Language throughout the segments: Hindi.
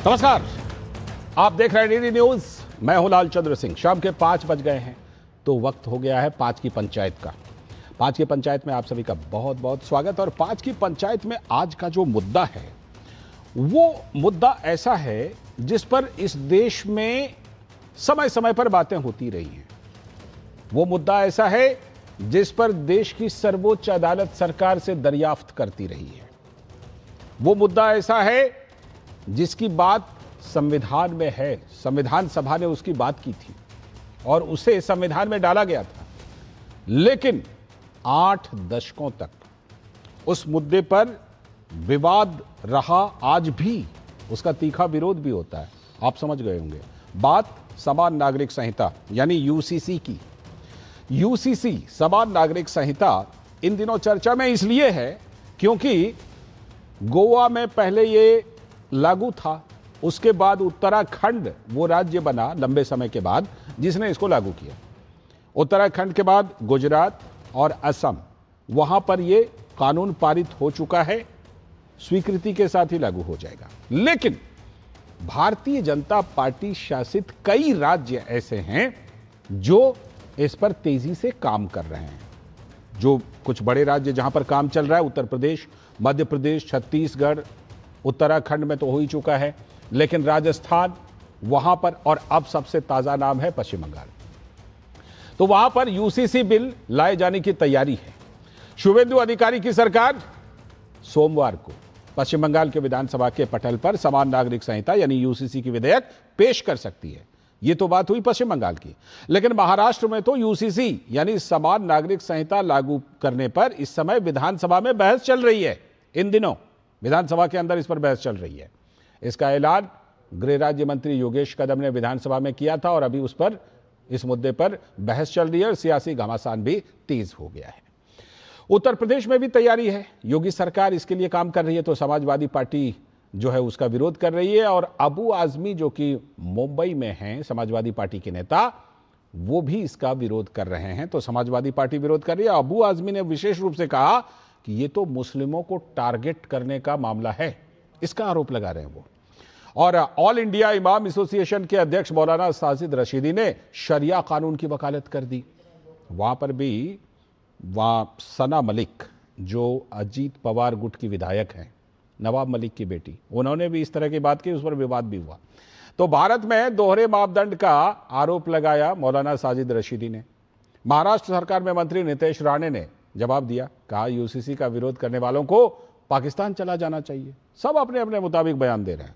नमस्कार, आप देख रहे हैं डीडी न्यूज। मैं हूं लालचंद्र सिंह। शाम के 5 बज गए हैं तो वक्त हो गया है 5 की पंचायत का। 5 की पंचायत में आप सभी का बहुत बहुत स्वागत। और 5 की पंचायत में आज का जो मुद्दा है वो मुद्दा ऐसा है जिस पर इस देश में समय समय पर बातें होती रही हैं। वो मुद्दा ऐसा है जिस पर देश की सर्वोच्च अदालत सरकार से दरियाफ्त करती रही है। वो मुद्दा ऐसा है जिसकी बात संविधान में है। संविधान सभा ने उसकी बात की थी और उसे संविधान में डाला गया था, लेकिन 8 दशकों तक उस मुद्दे पर विवाद रहा। आज भी उसका तीखा विरोध भी होता है। आप समझ गए होंगे बात समान नागरिक संहिता यानी यूसीसी की। यूसीसी समान नागरिक संहिता इन दिनों चर्चा में इसलिए है क्योंकि गोवा में पहले ये लागू था, उसके बाद उत्तराखंड वो राज्य बना लंबे समय के बाद जिसने इसको लागू किया। उत्तराखंड के बाद गुजरात और असम, वहां पर ये कानून पारित हो चुका है, स्वीकृति के साथ ही लागू हो जाएगा। लेकिन भारतीय जनता पार्टी शासित कई राज्य ऐसे हैं जो इस पर तेजी से काम कर रहे हैं। जो कुछ बड़े राज्य जहां पर काम चल रहा है, उत्तर प्रदेश, मध्य प्रदेश, छत्तीसगढ़, उत्तराखंड में तो हो ही चुका है, लेकिन राजस्थान वहां पर, और अब सबसे ताजा नाम है पश्चिम बंगाल। तो वहां पर यूसीसी बिल लाए जाने की तैयारी है। शुभेंदु अधिकारी की सरकार सोमवार को पश्चिम बंगाल के विधानसभा के पटल पर समान नागरिक संहिता यानी यूसीसी की विधेयक पेश कर सकती है। यह तो बात हुई पश्चिम बंगाल की, लेकिन महाराष्ट्र में तो यूसीसी यानी समान नागरिक संहिता लागू करने पर इस समय विधानसभा में बहस चल रही है। इन दिनों विधानसभा के अंदर इस पर बहस चल रही है। इसका ऐलान गृह राज्य मंत्री योगेश कदम ने विधानसभा में किया था और अभी उस पर, इस मुद्दे पर बहस चल रही है और सियासी घमासान भी तेज हो गया है। उत्तर प्रदेश में भी तैयारी है। योगी सरकार इसके लिए काम कर रही है तो समाजवादी पार्टी जो है उसका विरोध कर रही है। और अबू आजमी जो कि मुंबई में हैं, समाजवादी पार्टी के नेता, वो भी इसका विरोध कर रहे हैं। तो समाजवादी पार्टी विरोध कर रही है। अबू आजमी ने विशेष रूप से कहा कि ये तो मुस्लिमों को टारगेट करने का मामला है, इसका आरोप लगा रहे हैं वो। और ऑल इंडिया इमाम एसोसिएशन के अध्यक्ष मौलाना साजिद रशीदी ने शरिया कानून की वकालत कर दी। वहां पर भी सना मलिक जो अजीत पवार गुट की विधायक हैं, नवाब मलिक की बेटी, उन्होंने भी इस तरह की बात की, उस पर विवाद भी हुआ। तो भारत में दोहरे मापदंड का आरोप लगाया मौलाना साजिद रशीदी ने। महाराष्ट्र सरकार में मंत्री नितेश राणे ने जवाब दिया, कहा यूसीसी का विरोध करने वालों को पाकिस्तान चला जाना चाहिए। सब अपने अपने मुताबिक बयान दे रहे हैं,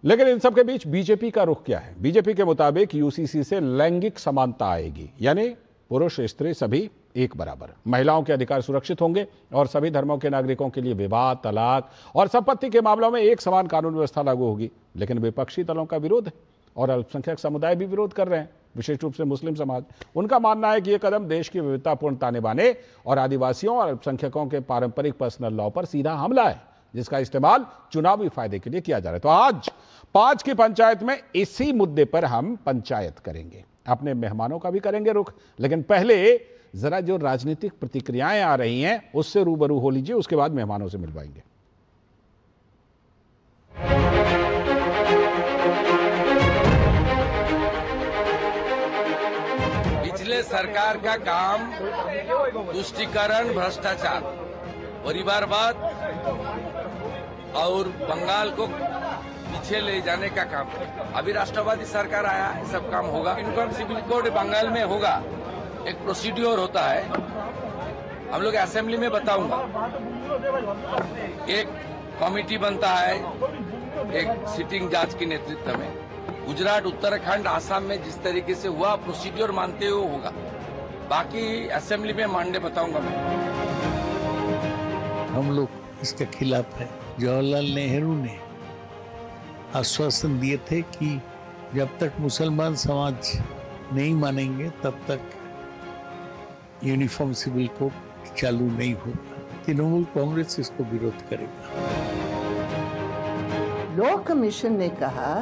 लेकिन इन सब के बीच बीजेपी का रुख क्या है? बीजेपी के मुताबिक यूसीसी से लैंगिक समानता आएगी, यानी पुरुष स्त्री सभी एक बराबर, महिलाओं के अधिकार सुरक्षित होंगे और सभी धर्मों के नागरिकों के लिए विवाह, तलाक और संपत्ति के मामलों में एक समान कानून व्यवस्था लागू होगी। लेकिन विपक्षी दलों का विरोध है और अल्पसंख्यक समुदाय भी विरोध कर रहे हैं, विशेष रूप से मुस्लिम समाज। उनका मानना है कि यह कदम देश की विविधतापूर्ण ताने बाने और आदिवासियों और अल्पसंख्यकों के पारंपरिक पर्सनल लॉ पर सीधा हमला है, जिसका इस्तेमाल चुनावी फायदे के लिए किया जा रहा है। तो आज 5 की पंचायत में इसी मुद्दे पर हम पंचायत करेंगे। अपने मेहमानों का भी करेंगे रुख, लेकिन पहले जरा जो राजनीतिक प्रतिक्रियाएं आ रही हैं उससे रूबरू हो लीजिए, उसके बाद मेहमानों से मिलवाएंगे। पिछले सरकार का काम तुष्टीकरण, भ्रष्टाचार, परिवारवाद और बंगाल को पीछे ले जाने का काम। अभी राष्ट्रवादी सरकार आया, सब काम होगा। इनकम सिविल कोड बंगाल में होगा, एक प्रोसीड्योर होता है, हम लोग असेंबली में बताऊंगा। एक कमेटी बनता है एक सिटिंग जज के नेतृत्व में। गुजरात, उत्तराखंड, आसाम में जिस तरीके से हुआ प्रोसीड्योर मानते हुए होगा, बाकी असेंबली में मानने बताऊंगा मैं। हम लोग इसके खिलाफ है। जवाहरलाल नेहरू ने आश्वासन दिए थे कि जब तक मुसलमान समाज नहीं मानेंगे तब तक यूनिफॉर्म सिविल कोड चालू नहीं होगा। तृणमूल कांग्रेस इसको विरोध करेगा। लॉ कमीशन ने कहा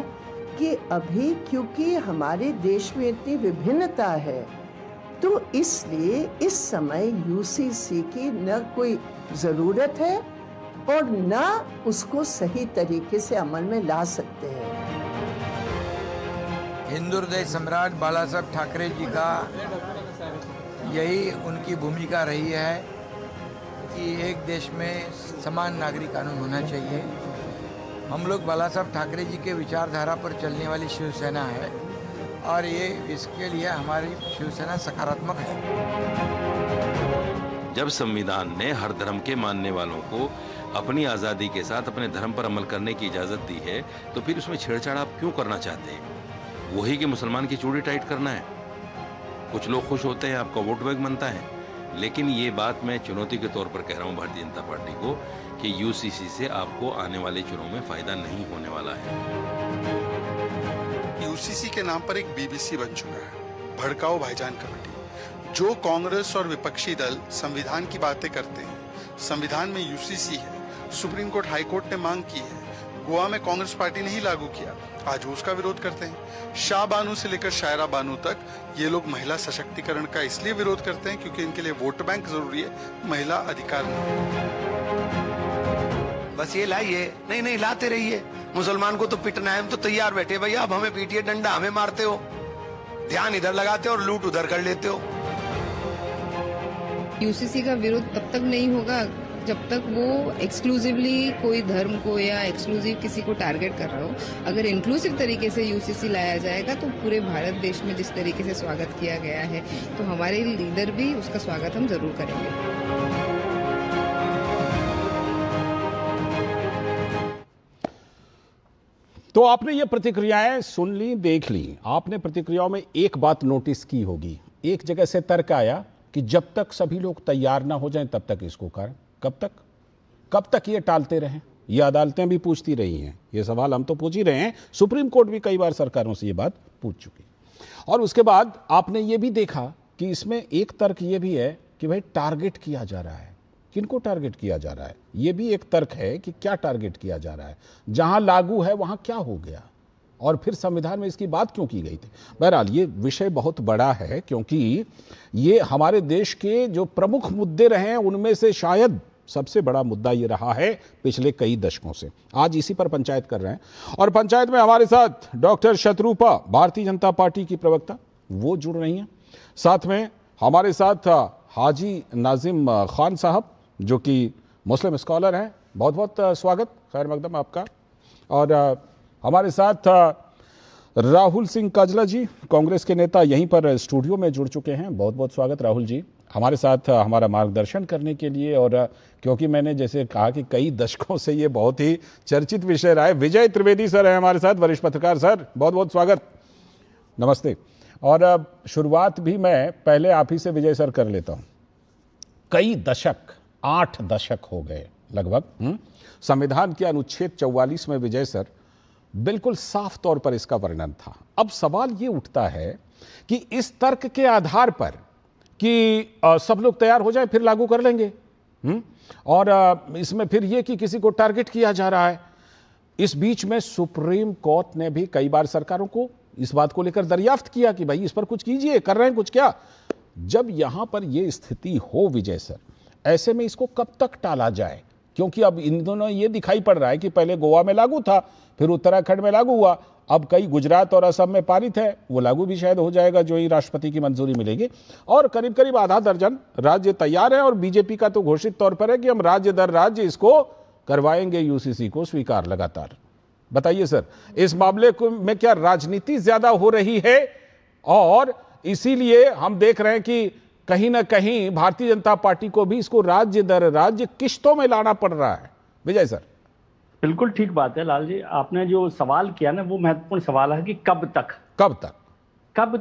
कि अभी क्योंकि हमारे देश में इतनी विभिन्नता है तो इसलिए इस समय यूसीसी की न कोई जरूरत है और न उसको सही तरीके से अमल में ला सकते हैं। हिंदू हृदय सम्राट बाला साहब ठाकरे जी का यही उनकी भूमिका रही है कि एक देश में समान नागरिक कानून होना चाहिए। हम लोग बाला साहब ठाकरे जी के विचारधारा पर चलने वाली शिवसेना है और ये इसके लिए हमारी शिवसेना सकारात्मक है। जब संविधान ने हर धर्म के मानने वालों को अपनी आज़ादी के साथ अपने धर्म पर अमल करने की इजाज़त दी है, तो फिर उसमें छेड़छाड़ आप क्यों करना चाहते हैं? वही कि मुसलमान की चूड़ी टाइट करना है। कुछ लोग खुश होते हैं, आपका वोट बैंक बनता है, लेकिन ये बात मैं चुनौती के तौर पर कह रहा हूँ भारतीय जनता पार्टी को कि यूसीसी से आपको आने वाले चुनाव में फायदा नहीं होने वाला है। यूसीसी के नाम पर एक बीबीसी बन चुका है, भड़काओ भाईजान कमेटी। जो कांग्रेस और विपक्षी दल संविधान की बातें करते हैं, संविधान में यूसीसी है, सुप्रीम कोर्ट हाई कोर्ट ने मांग की है, गोवा में कांग्रेस पार्टी ने ही लागू किया, आज वो उसका विरोध करते हैं। शाह बानू से लेकर शायरा बानू तक ये लोग महिला सशक्तिकरण का इसलिए विरोध करते हैं क्योंकि इनके लिए वोट बैंक जरूरी है, महिला अधिकार नहीं। बस ये लाइए, नहीं नहीं लाते रहिए। मुसलमान को तो पिटना है, हम तो तैयार बैठे भैया, अब हमें पीटिए, डंडा हमें मारते हो, ध्यान इधर लगाते हो और लूट उधर कर लेते हो। यूसीसी का विरोध तब तक नहीं होगा जब तक वो एक्सक्लूसिवली कोई धर्म को या एक्सक्लूसिव किसी को टारगेट कर रहा हो। अगर इंक्लूसिव तरीके से यूसीसी लाया जाएगा तो पूरे भारत देश में जिस तरीके से स्वागत किया गया है, तो हमारे लीडर भी उसका स्वागत हम जरूर करेंगे। तो आपने ये प्रतिक्रियाएं सुन ली, देख ली। आपने प्रतिक्रियाओं में एक बात नोटिस की होगी, एक जगह से तर्क आया कि जब तक सभी लोग तैयार ना हो जाएं तब तक इसको करें। कब तक ये टालते रहें? ये अदालतें भी पूछती रही हैं, ये सवाल हम तो पूछ ही रहे हैं, सुप्रीम कोर्ट भी कई बार सरकारों से ये बात पूछ चुकी। और उसके बाद आपने ये भी देखा कि इसमें एक तर्क ये भी है कि भाई टारगेट किया जा रहा है। किनको टारगेट किया जा रहा है? ये भी एक तर्क है कि क्या टारगेट किया जा रहा है, जहां लागू है वहां क्या हो गया, और फिर संविधान में इसकी बात क्यों की गई थी। बहरहाल ये विषय बहुत बड़ा है, क्योंकि ये हमारे देश के जो प्रमुख मुद्दे रहे हैं उनमें से शायद सबसे बड़ा मुद्दा ये रहा है पिछले कई दशकों से। आज इसी पर पंचायत कर रहे हैं, और पंचायत में हमारे साथ डॉक्टर शत्रुपा, भारतीय जनता पार्टी की प्रवक्ता, वो जुड़ रही हैं। साथ में हमारे साथ हाजी नाजिम खान साहब, जो कि मुस्लिम स्कॉलर हैं, बहुत बहुत स्वागत, खैर मकदम आपका। और हमारे साथ राहुल सिंह काजला जी, कांग्रेस के नेता, यहीं पर स्टूडियो में जुड़ चुके हैं, बहुत बहुत स्वागत राहुल जी हमारे साथ हमारा मार्गदर्शन करने के लिए। और क्योंकि मैंने जैसे कहा कि कई दशकों से ये बहुत ही चर्चित विषय रहा है, विजय त्रिवेदी सर हैं हमारे साथ, वरिष्ठ पत्रकार। सर बहुत बहुत स्वागत, नमस्ते। और शुरुआत भी मैं पहले आप ही से विजय सर कर लेता हूँ। कई दशक, 8 दशक हो गए लगभग, संविधान के अनुच्छेद 44 में विजय सर बिल्कुल साफ तौर पर इसका वर्णन था। अब सवाल ये उठता है कि इस तर्क के आधार पर कि सब लोग तैयार हो जाए फिर लागू कर लेंगे, और इसमें फिर ये कि किसी को टारगेट किया जा रहा है। इस बीच में सुप्रीम कोर्ट ने भी कई बार सरकारों को इस बात को लेकर दरियाफ्त किया कि भाई इस पर कुछ कीजिए, कर रहे हैं कुछ क्या। जब यहां पर यह स्थिति हो विजय सर, ऐसे में इसको कब तक टाला जाए? क्योंकि अब इन दोनों ये दिखाई पड़ रहा है कि पहले गोवा में लागू था, फिर उत्तराखंड में लागू हुआ, अब कई गुजरात और असम में पारित है, वो लागू भी शायद हो जाएगा जो ही राष्ट्रपति की मंजूरी मिलेगी। और करीब करीब आधा दर्जन राज्य तैयार है, और बीजेपी का तो घोषित तौर पर है कि हम राज्य दर राज्य इसको करवाएंगे, यूसीसी को स्वीकार लगातार। बताइए सर, इस मामले में क्या राजनीति ज्यादा हो रही है, और इसीलिए हम देख रहे हैं कि कहीं ना कहीं भारतीय जनता पार्टी को भी इसको राज्य दर राज्य किश्तों में लाना पड़ रहा है? विजय सर। बिल्कुल ठीक बात है लाल जी, आपने जो सवाल किया ना वो महत्वपूर्ण सवाल है कि कब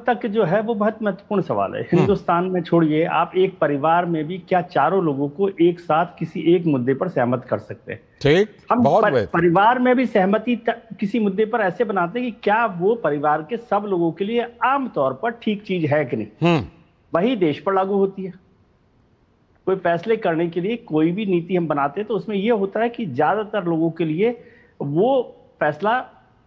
तक जो है वो बहुत महत्वपूर्ण सवाल है। हिंदुस्तान में छोड़िए, आप एक परिवार में भी क्या चारों लोगों को एक साथ किसी एक मुद्दे पर सहमत कर सकते हैं? ठीक, हम परिवार में भी सहमति किसी मुद्दे पर ऐसे बनाते हैं कि क्या वो परिवार के सब लोगों के लिए आमतौर पर ठीक चीज है कि नहीं, वही देश पर लागू होती है। कोई फैसले करने के लिए कोई भी नीति हम बनाते हैं तो उसमें यह होता है कि ज्यादातर लोगों के लिए वो फैसला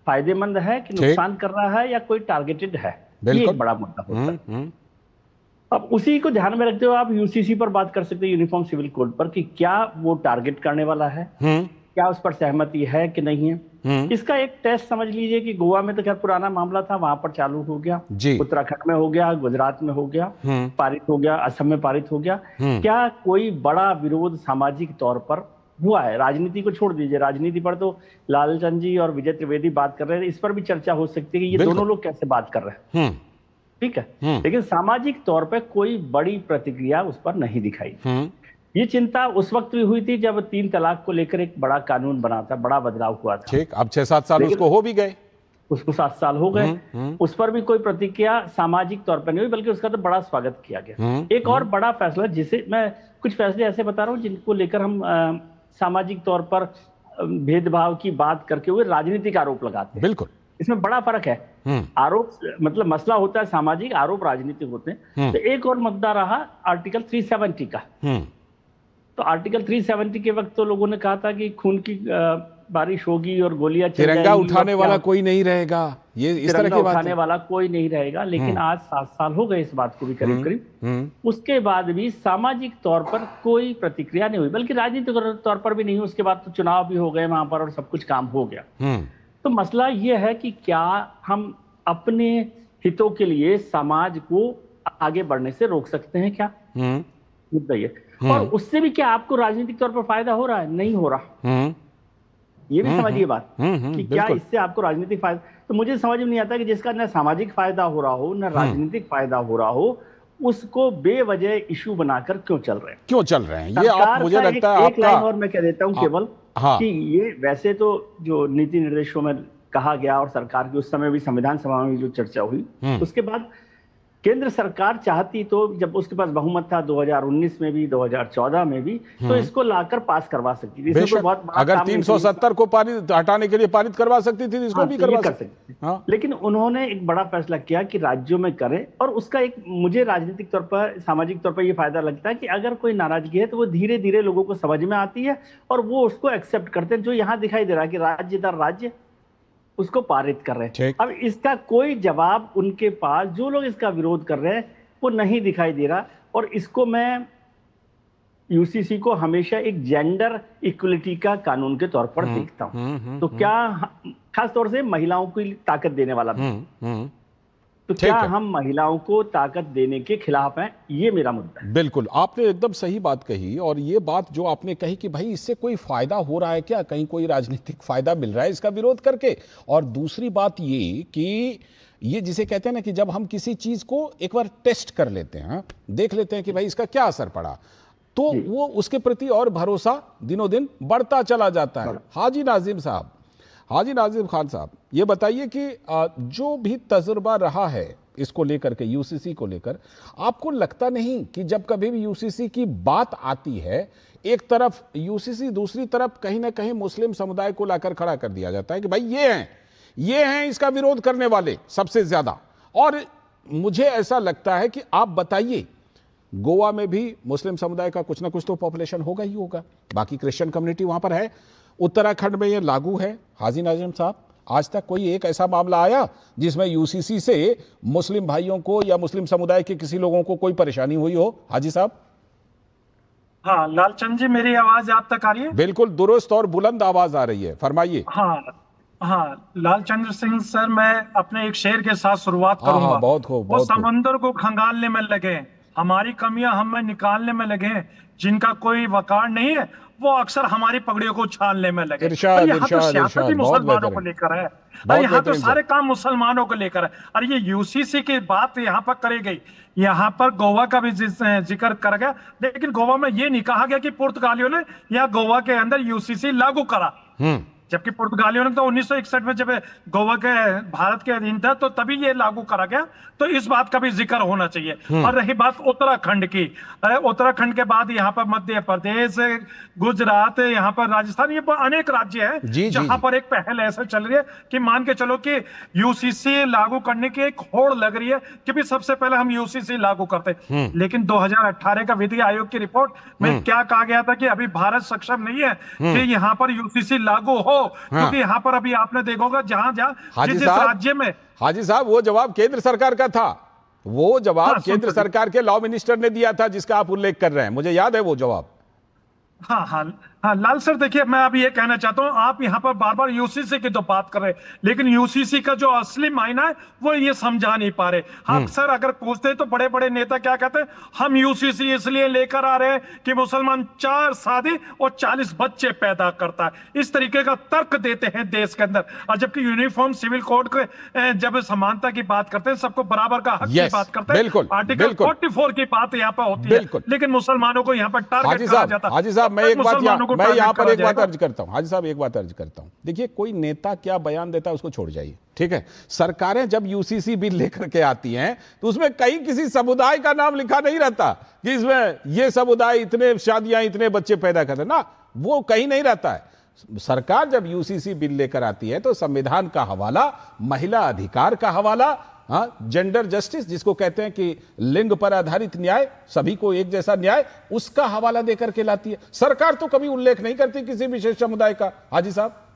फायदेमंद है कि नुकसान कर रहा है या कोई टारगेटेड है, ये एक बड़ा मुद्दा होता है। अब उसी को ध्यान में रखते हुए आप यूसीसी पर बात कर सकते हैं, यूनिफॉर्म सिविल कोड पर, कि क्या वो टारगेट करने वाला है, क्या उस पर सहमति है कि नहीं है। इसका एक टेस्ट समझ लीजिए कि गोवा में तो खैर पुराना मामला था, वहां पर चालू हो गया, उत्तराखंड में हो गया, गुजरात में हो गया, पारित हो गया, असम में पारित हो गया। क्या कोई बड़ा विरोध सामाजिक तौर पर हुआ है? राजनीति को छोड़ दीजिए, राजनीति पर तो लालचंद जी और विजय त्रिवेदी बात कर रहे हैं, इस पर भी चर्चा हो सकती है कि ये दोनों लोग कैसे बात कर रहे हैं, ठीक है। लेकिन सामाजिक तौर पर कोई बड़ी प्रतिक्रिया उस पर नहीं दिखाई। ये चिंता उस वक्त भी हुई थी जब 3 तलाक को लेकर एक बड़ा कानून बना था, बड़ा बदलाव हुआ था। ठीक, अब 6-7 साल उसको हो भी गए, उसको 7 साल हो गए, उस पर भी कोई प्रतिक्रिया सामाजिक तौर पर नहीं हुई, बल्कि उसका तो बड़ा स्वागत किया गया। एक और बड़ा फैसला, जिसे मैं कुछ फैसले ऐसे बता रहा हूँ जिनको लेकर हम सामाजिक तौर पर भेदभाव की बात करके हुए राजनीतिक आरोप लगाते हैं। बिल्कुल, इसमें बड़ा फर्क है। आरोप मतलब मसला होता है सामाजिक, आरोप राजनीतिक होते हैं। तो एक और मुद्दा रहा आर्टिकल 370 का। तो आर्टिकल 370 के वक्त तो लोगों ने कहा था कि खून की बारिश होगी और गोलियां चल जाएंगी, तिरंगा उठाने वाला कोई नहीं रहेगा, ये इस तरह की बात उठाने वाला कोई नहीं रहेगा। लेकिन आज 7 साल हो गए इस बात को भी करीब करीब, उसके बाद भी सामाजिक तौर पर कोई प्रतिक्रिया नहीं हुई, बल्कि राजनीतिक तौर पर भी नहीं हुई। उसके बाद तो चुनाव भी हो गए वहां पर और सब कुछ काम हो गया। तो मसला यह है कि क्या हम अपने हितों के लिए समाज को आगे बढ़ने से रोक सकते हैं क्या? मुद्दा ये, और उससे भी क्या आपको राजनीतिक तौर पर फायदा हो रहा है? नहीं हो रहा। ये भी समझिए बात कि क्या इससे आपको राजनीतिक फायदा। तो मुझे समझ में नहीं आता कि जिसका न सामाजिक फायदा हो रहा हो, न राजनीतिक फायदा हो रहा हो, उसको बेवजह इशू बनाकर क्यों चल रहे हैं। ये आप, मुझे लगता है आपका, और मैं कह देता हूं केवल कि ये वैसे तो जो नीति निर्देशों में कहा गया और सरकार की उस समय भी संविधान सभा में जो चर्चा हुई, उसके बाद केंद्र सरकार चाहती तो, जब उसके पास बहुमत था 2019 में भी 2014 में भी, तो इसको लाकर पास करवा सकती थी। अगर 370 को हटाने के लिए पारित करवा सकती थी, इसको भी करवा सकती थी। लेकिन उन्होंने एक बड़ा फैसला किया कि राज्यों में करें, और उसका एक मुझे राजनीतिक तौर पर, सामाजिक तौर पर यह फायदा लगता है कि अगर कोई नाराजगी है तो वो धीरे धीरे लोगों को समझ में आती है और वो उसको एक्सेप्ट करते हैं। जो यहाँ दिखाई दे रहा है कि राज्य दर राज्य उसको पारित कर रहे हैं। अब इसका कोई जवाब उनके पास, जो लोग इसका विरोध कर रहे हैं, वो नहीं दिखाई दे रहा। और इसको मैं यूसीसी को हमेशा एक जेंडर इक्वलिटी का कानून के तौर पर देखता हूं। तो क्या खास तौर से महिलाओं को ताकत देने वाला तो क्या हम महिलाओं को ताकत देने के खिलाफ हैं? ये मेरा मुद्दा है। बिल्कुल, आपने एकदम सही बात कही। और ये बात जो आपने कही कि भाई इससे कोई फायदा हो रहा है क्या, कहीं कोई राजनीतिक फायदा मिल रहा है इसका विरोध करके। और दूसरी बात ये कि ये जिसे कहते हैं ना कि जब हम किसी चीज को एक बार टेस्ट कर लेते हैं, देख लेते हैं कि भाई इसका क्या असर पड़ा, तो वो उसके प्रति और भरोसा दिनों दिन बढ़ता चला जाता है। हाजी नाजिम खान साहब, ये बताइए कि जो भी तजुर्बा रहा है इसको लेकर के, यूसीसी को लेकर, आपको लगता नहीं कि जब कभी भी यूसीसी की बात आती है, एक तरफ यूसीसी, दूसरी तरफ कहीं ना कहीं मुस्लिम समुदाय को लाकर खड़ा कर दिया जाता है कि भाई ये हैं इसका विरोध करने वाले सबसे ज्यादा। और मुझे ऐसा लगता है कि आप बताइए, गोवा में भी मुस्लिम समुदाय का कुछ ना कुछ तो पॉपुलेशन होगा ही होगा, बाकी क्रिश्चियन कम्युनिटी वहां पर है, उत्तराखंड में ये लागू है। हाजी नाजिम साहब, आज तक कोई एक ऐसा मामला आया जिसमें यूसीसी से मुस्लिम भाइयों को या मुस्लिम समुदाय के किसी लोगों को कोई परेशानी हुई हो? हाजी साहब। हाँ लालचंद जी, मेरी आवाज आप तक आ रही है? बिल्कुल दुरुस्त और बुलंद आवाज आ रही है, फरमाइए। हाँ लालचंद्र सिंह सर, मैं अपने एक शेर के साथ शुरुआत करूंगा। बहुत खूब। वो समंदर को खंगालने में लगे, हमारी कमियां हमें निकालने में लगे, जिनका कोई वकार नहीं है वो अक्सर हमारी पगड़ियों को छानने में लगे। यहाँ तो सियासत ही मुसलमानों को लेकर है, और यहाँ तो सारे काम मुसलमानों को लेकर है। और ये यूसीसी की बात यहाँ पर करी गई, यहाँ पर गोवा का भी जिक्र कर गया, लेकिन गोवा में ये नहीं कहा गया कि पुर्तगालियों ने या गोवा के अंदर यूसीसी लागू करा। जबकि पुर्तगालियों ने तो 1961 में जब गोवा के भारत के अधीन था तो तभी ये लागू करा गया। तो इस बात का भी जिक्र होना चाहिए। और रही बात उत्तराखंड की, उत्तराखंड के बाद यहाँ पर मध्य प्रदेश, गुजरात, यहाँ पर राजस्थान, ये अनेक राज्य है जहां पर एक पहल ऐसा चल रही है कि मान के चलो कि यूसीसी लागू करने की एक होड़ लग रही है कि भी सबसे पहले हम यूसीसी लागू करते। लेकिन 2018 का विधि आयोग की रिपोर्ट में क्या कहा गया था कि अभी भारत सक्षम नहीं है कि यहाँ पर यूसीसी लागू हो, क्योंकि यहाँ पर अभी आपने देखा होगा जहां जिस राज्य में। हाजी साहब, वो जवाब केंद्र सरकार का था, वो जवाब केंद्र सरकार के लॉ मिनिस्टर ने दिया था जिसका आप उल्लेख कर रहे हैं, मुझे याद है वो जवाब। हाँ लाल सर, देखिए मैं अब ये कहना चाहता हूँ, आप यहाँ पर बार बार यूसीसी की तो बात कर रहे हैं, लेकिन यूसीसी का जो असली मायना है वो ये समझा नहीं पा रहे। आप सर अगर पूछते तो बड़े बड़े नेता क्या कहते हैं, हम यूसीसी इसलिए लेकर आ रहे हैं कि मुसलमान 4 शादी और 40 बच्चे पैदा करता है, इस तरीके का तर्क देते हैं देश के अंदर। और जबकि यूनिफॉर्म सिविल कोड के जब समानता की बात करते हैं, सबको बराबर का हक की बात करते हैं, आर्टिकल 44 की बात यहाँ पर होती है, लेकिन मुसलमानों को यहाँ पर टारगेट करा जाता है। हाजी साहब, मैं यहाँ पर एक बात अर्ज करता हूं, हाजी साहब एक बात अर्ज करता हूं। देखिए, कोई नेता क्या बयान देता है उसको छोड़ जाइए, ठीक है। सरकारें जब यूसीसी बिल लेकर के आती हैं तो उसमें कहीं किसी समुदाय का नाम लिखा नहीं रहता कि इसमें ये समुदाय इतने शादियां इतने बच्चे पैदा करते ना, वो कहीं नहीं रहता है। सरकार जब यूसीसी बिल लेकर आती है तो संविधान का हवाला, महिला अधिकार का हवाला, हाँ, जेंडर जस्टिस जिसको कहते हैं कि लिंग पर आधारित न्याय, सभी को एक जैसा न्याय, उसका हवाला देकर के लाती है। सरकार तो कभी उल्लेख नहीं करती किसी विशेष समुदाय का। हाजी साहब।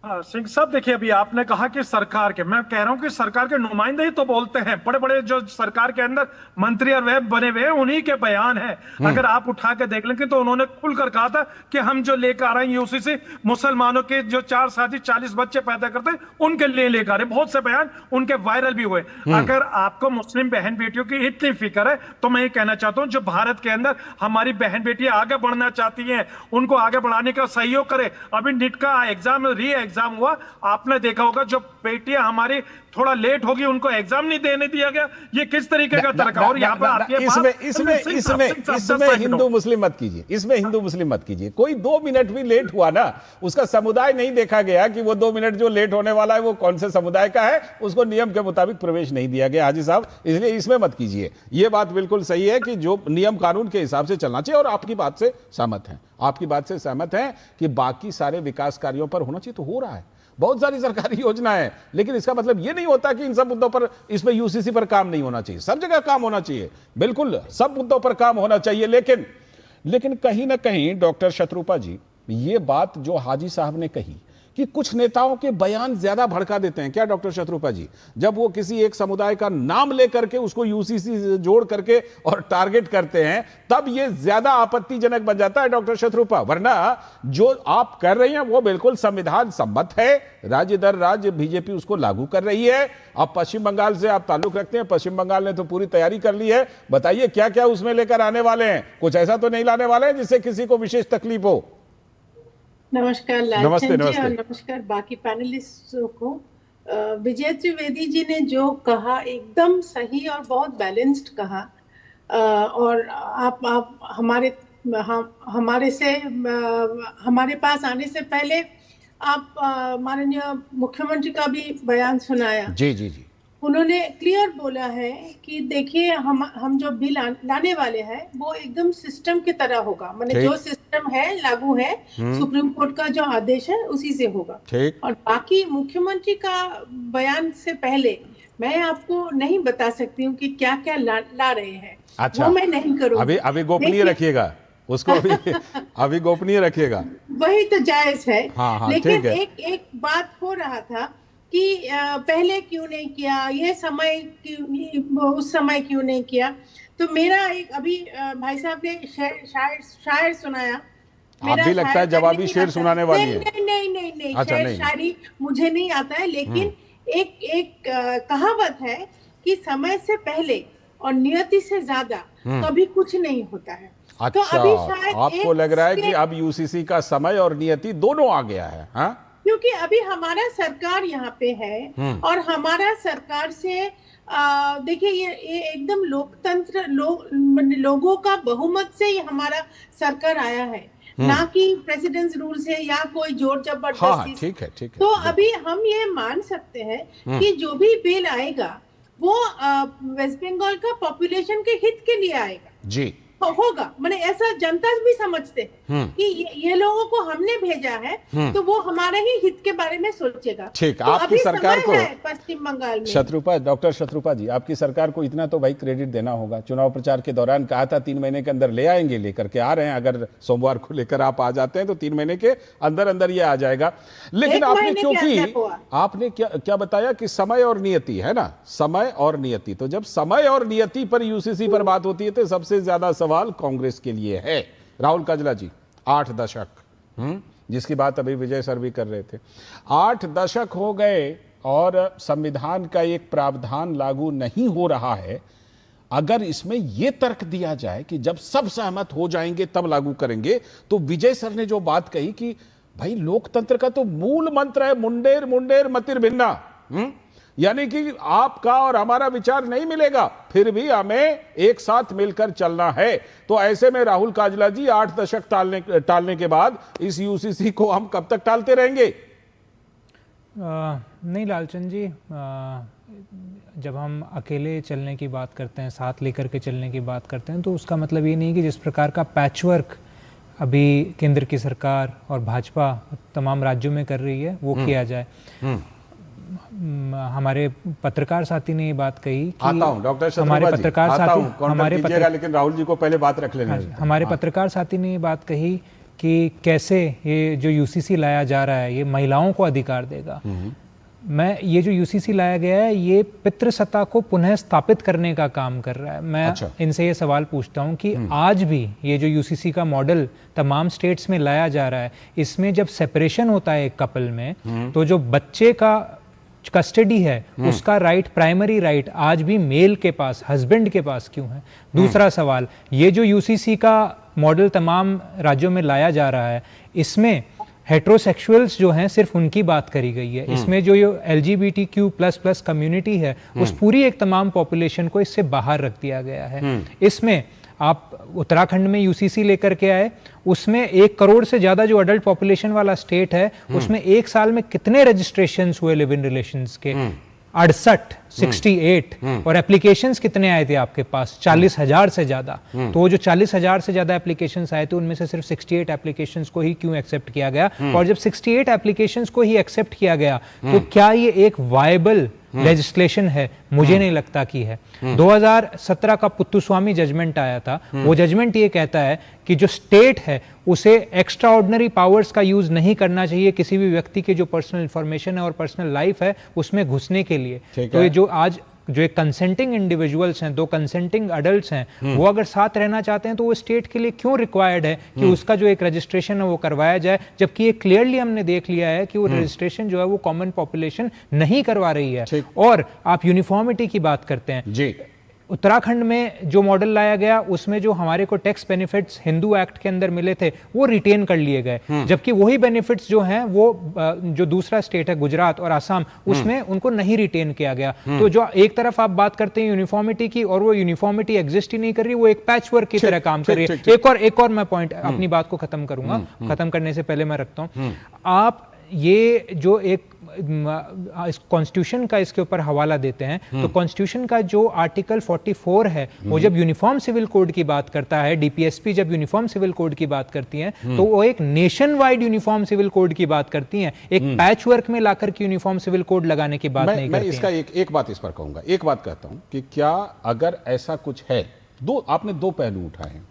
सिंह साहब, देखिए अभी आपने कहा कि सरकार के, मैं कह रहा हूं कि सरकार के नुमाइंदे ही तो बोलते हैं, बड़े बड़े जो सरकार के अंदर मंत्री और वे बने हुए हैं उन्हीं के बयान है। अगर आप उठा के देख लेंगे तो उन्होंने खुलकर कहा था कि हम जो लेकर आ रहे हैं यूसीसी, मुसलमानों के जो 4 शादी 40 बच्चे पैदा करते हैं उनके लिए लेकर आ रहे। बहुत से बयान उनके वायरल भी हुए। अगर आपको मुस्लिम बहन बेटियों की इतनी फिक्र है तो मैं ये कहना चाहता हूँ, जो भारत के अंदर हमारी बहन बेटियां आगे बढ़ना चाहती हैं उनको आगे बढ़ाने का सहयोग करे। अभी नीट का एग्जाम एग्जाम हुआ, आपने देखा होगा, जो बेटियां हमारी थोड़ा लेट होगी उनको एग्जाम नहीं देने दिया गया। ये किस तरीके का तर्क है? और यहाँ पर इसमें हिंदू मुस्लिम मत कीजिए, इसमें हिंदू मुस्लिम मत कीजिए। कोई 2 मिनट भी लेट हुआ ना, उसका समुदाय नहीं देखा गया कि वो 2 मिनट जो लेट होने वाला है वो कौन से समुदाय का है, उसको नियम के मुताबिक प्रवेश नहीं दिया गया। हाजी साहब, इसलिए इसमें मत कीजिए। ये बात बिल्कुल सही है कि जो नियम कानून के हिसाब से चलना चाहिए, और आपकी बात से सहमत हैं, आपकी बात से सहमत हैं कि बाकी सारे विकास कार्यों पर होना चाहिए, तो हो रहा है। बहुत सारी सरकारी योजनाएं हैं, लेकिन इसका मतलब यह नहीं होता कि इन सब मुद्दों पर, इसमें यूसीसी पर काम नहीं होना चाहिए। सब जगह काम होना चाहिए, बिल्कुल सब मुद्दों पर काम होना चाहिए। लेकिन कहीं ना कहीं डॉक्टर शत्रुपा जी, ये बात जो हाजी साहब ने कही कि कुछ नेताओं के बयान ज्यादा भड़का देते हैं, क्या डॉक्टर शत्रुपा जी? जब वो किसी एक समुदाय का नाम लेकर के उसको यूसीसी से जोड़ करके और टारगेट करते हैं, तब ये ज्यादा आपत्तिजनक बन जाता है डॉक्टर शत्रुपा। वरना जो आप कर रही हैं वो बिल्कुल संविधान सम्मत है, राज्य दर राज्य बीजेपी उसको लागू कर रही है। अब पश्चिम बंगाल से आप ताल्लुक रखते हैं, पश्चिम बंगाल ने तो पूरी तैयारी कर ली है। बताइए क्या क्या उसमें लेकर आने वाले हैं? कुछ ऐसा तो नहीं लाने वाले हैं जिससे किसी को विशेष तकलीफ हो? नमस्कार लालचंद जी, और नमस्कार बाकी पैनलिस्टों को। विजय त्रिवेदी जी ने जो कहा एकदम सही और बहुत बैलेंस्ड कहा। और आप हमारे पास आने से पहले आप माननीय मुख्यमंत्री का भी बयान सुनाया। जी जी जी। उन्होंने क्लियर बोला है कि देखिए हम जो बिल लाने वाले हैं वो एकदम सिस्टम की तरह होगा, माने जो सिस्टम है लागू है, सुप्रीम कोर्ट का जो आदेश है उसी से होगा। और बाकी मुख्यमंत्री का बयान से पहले मैं आपको नहीं बता सकती हूँ कि क्या क्या ला रहे हैं। अच्छा, वो मैं नहीं करूँगी। अभी गोपनीय रखिएगा उसको, अभी गोपनीय रखिएगा, वही तो जायज है। हाँ, लेकिन एक बात हो रहा था कि पहले क्यों नहीं किया, ये समय उस समय क्यों नहीं किया। तो मेरा एक अभी भाई साहब ने शायर सुनाया, आप भी लगता है जवाबी शेर सुनाने वाली है। नहीं, शायरी मुझे नहीं आता है, लेकिन एक कहावत है कि समय से पहले और नियति से ज्यादा कभी कुछ नहीं होता है। अच्छा, तो अभी शायद आपको लग रहा है कि अब यूसीसी का समय और नियति दोनों आ गया है? हाँ, क्योंकि अभी हमारा सरकार यहाँ पे है और हमारा सरकार से देखिए ये एकदम लोकतंत्र लोगों का बहुमत से ही हमारा सरकार आया है, ना कि प्रेसिडेंट्स रूल से या कोई जोर जबरदस्ती। ठीक है। तो अभी हम ये मान सकते हैं कि जो भी बिल आएगा वो वेस्ट बंगाल का पॉपुलेशन के हित के लिए आएगा। जी, होगा, मैंने ऐसा जनता भी समझते हैं कि ये लोगों को हमने भेजा है तो वो हमारे ही हित के बारे में सोचेगा। ठीक, तो आपकी सरकार को पश्चिम बंगाल में डॉक्टर शत्रुपा जी, आपकी सरकार को इतना तो भाई क्रेडिट देना होगा। चुनाव प्रचार के दौरान कहा था 3 महीने के अंदर ले आएंगे, लेकर के आ रहे हैं। अगर सोमवार को लेकर आप आ जाते हैं तो 3 महीने के अंदर अंदर ये आ जाएगा। लेकिन आपने क्योंकि आपने क्या बताया कि समय और नियति है ना, समय और नियति। तो जब समय और नियति पर यूसीसी पर बात होती है तो सबसे ज्यादा सवाल कांग्रेस के लिए है। राहुल काजला जी, 8 दशक, जिसकी बात अभी विजय सर भी कर रहे थे, 8 दशक हो गए और संविधान का एक प्रावधान लागू नहीं हो रहा है। अगर इसमें यह तर्क दिया जाए कि जब सब सहमत हो जाएंगे तब लागू करेंगे, तो विजय सर ने जो बात कही कि भाई लोकतंत्र का तो मूल मंत्र है मुंडेर मुंडेर मतिर भिन्ना, यानी कि आपका और हमारा विचार नहीं मिलेगा, फिर भी हमें एक साथ मिलकर चलना है। तो ऐसे में राहुल काजला जी, 8 दशक टालने के बाद इस यूसीसी को हम कब तक टालते रहेंगे? नहीं लालचंद जी, जब हम अकेले चलने की बात करते हैं, साथ लेकर के चलने की बात करते हैं, तो उसका मतलब ये नहीं कि जिस प्रकार का पैचवर्क अभी केंद्र की सरकार और भाजपा तमाम राज्यों में कर रही है वो किया जाए। हमारे पत्रकार साथी ने ये बात कही कि आता हूं डॉक्टर हमारे पत्रकार साथी लेकिन राहुल जी को पहले बात रख लेना। हमारे पत्रकार साथी ने ये बात कही कि कैसे ये जो यूसीसी लाया जा रहा है ये महिलाओं को अधिकार देगा। ये जो यूसीसी लाया गया है ये पितृसत्ता को पुनः स्थापित करने का काम कर रहा है। मैं इनसे ये सवाल पूछता हूं कि आज भी ये जो यूसीसी का मॉडल तमाम स्टेट्स में लाया जा रहा है, इसमें जब सेपरेशन होता है एक कपल में, तो जो बच्चे का कस्टडी है उसका राइट, प्राइमरी राइट आज भी मेल के पास, हस्बैंड के पास क्यों है? दूसरा सवाल, ये जो यूसीसी का मॉडल तमाम राज्यों में लाया जा रहा है, इसमें हेट्रोसेक्सुअल्स जो हैं सिर्फ उनकी बात करी गई है। इसमें जो LGBTQ++ कम्युनिटी है उस पूरी एक तमाम पॉपुलेशन को इससे बाहर रख दिया गया है। इसमें आप उत्तराखंड में यूसीसी लेकर के आए, उसमें 1 करोड़ से ज्यादा जो अडल्ट पॉपुलेशन वाला स्टेट है उसमें एक साल में कितने रजिस्ट्रेशंस हुए लिव इन रिलेशंस के? 68 और एप्लीकेशंस कितने आए थे आपके पास? 40,000 से ज्यादा। तो जो 40,000 से ज्यादा एप्लीकेशंस आए थे उनमें से सिर्फ 68 एप्लीकेशंस को ही क्यों एक्सेप्ट किया गया? और जब 68 एप्लीकेशंस को ही एक्सेप्ट किया गया तो क्या ये एक वायबल लेजिस्लेशन है? मुझे नहीं लगता कि है। 2017 का पुत्तुस्वामी जजमेंट आया था, वो जजमेंट ये कहता है कि जो स्टेट है उसे एक्स्ट्रा ऑर्डिनरी पावर्स का यूज नहीं करना चाहिए किसी भी व्यक्ति के जो पर्सनल इंफॉर्मेशन है और पर्सनल लाइफ है उसमें घुसने के लिए। तो ये जो आज जो एक कंसेंटिंग इंडिविजुअल्स हैं, 2 कंसेंटिंग अडल्ट्स हैं, वो अगर साथ रहना चाहते हैं तो वो स्टेट के लिए क्यों रिक्वायर्ड है कि उसका जो एक रजिस्ट्रेशन है वो करवाया जाए, जबकि ये क्लियरली हमने देख लिया है कि वो रजिस्ट्रेशन जो है वो कॉमन पॉपुलेशन नहीं करवा रही है। और आप यूनिफॉर्मिटी की बात करते हैं जी, उत्तराखंड में जो मॉडल लाया गया उसमें जो हमारे को टैक्स बेनिफिट्स हिंदू एक्ट के अंदर मिले थे वो रिटेन कर लिए गए, जबकि वही बेनिफिट्स जो हैं वो जो दूसरा स्टेट है गुजरात और असम उसमें उनको नहीं रिटेन किया गया। तो जो एक तरफ आप बात करते हैं यूनिफॉर्मिटी की और वो यूनिफॉर्मिटी एग्जिस्ट ही नहीं कर रही, वो एक पैच वर्क की तरह काम कर रही है। एक और मैं पॉइंट अपनी बात को खत्म करूंगा, खत्म करने से पहले मैं रखता हूं, आप ये जो एक कॉन्स्टिट्यूशन का इसके ऊपर हवाला देते हैं, तो कॉन्स्टिट्यूशन का जो आर्टिकल 44 है वो जब यूनिफॉर्म सिविल कोड की बात करता है, डीपीएसपी जब यूनिफॉर्म सिविल कोड की बात करती हैं तो वो एक nation wide uniform civil code की बात करती हैं, एक पैच वर्क में लाकर के यूनिफॉर्म सिविल कोड लगाने की बात नहीं करती। मैं इसका एक बात इस पर कहूंगा, एक बात कहता हूं कि क्या अगर ऐसा कुछ है, आपने 2 पहलू उठाए हैं।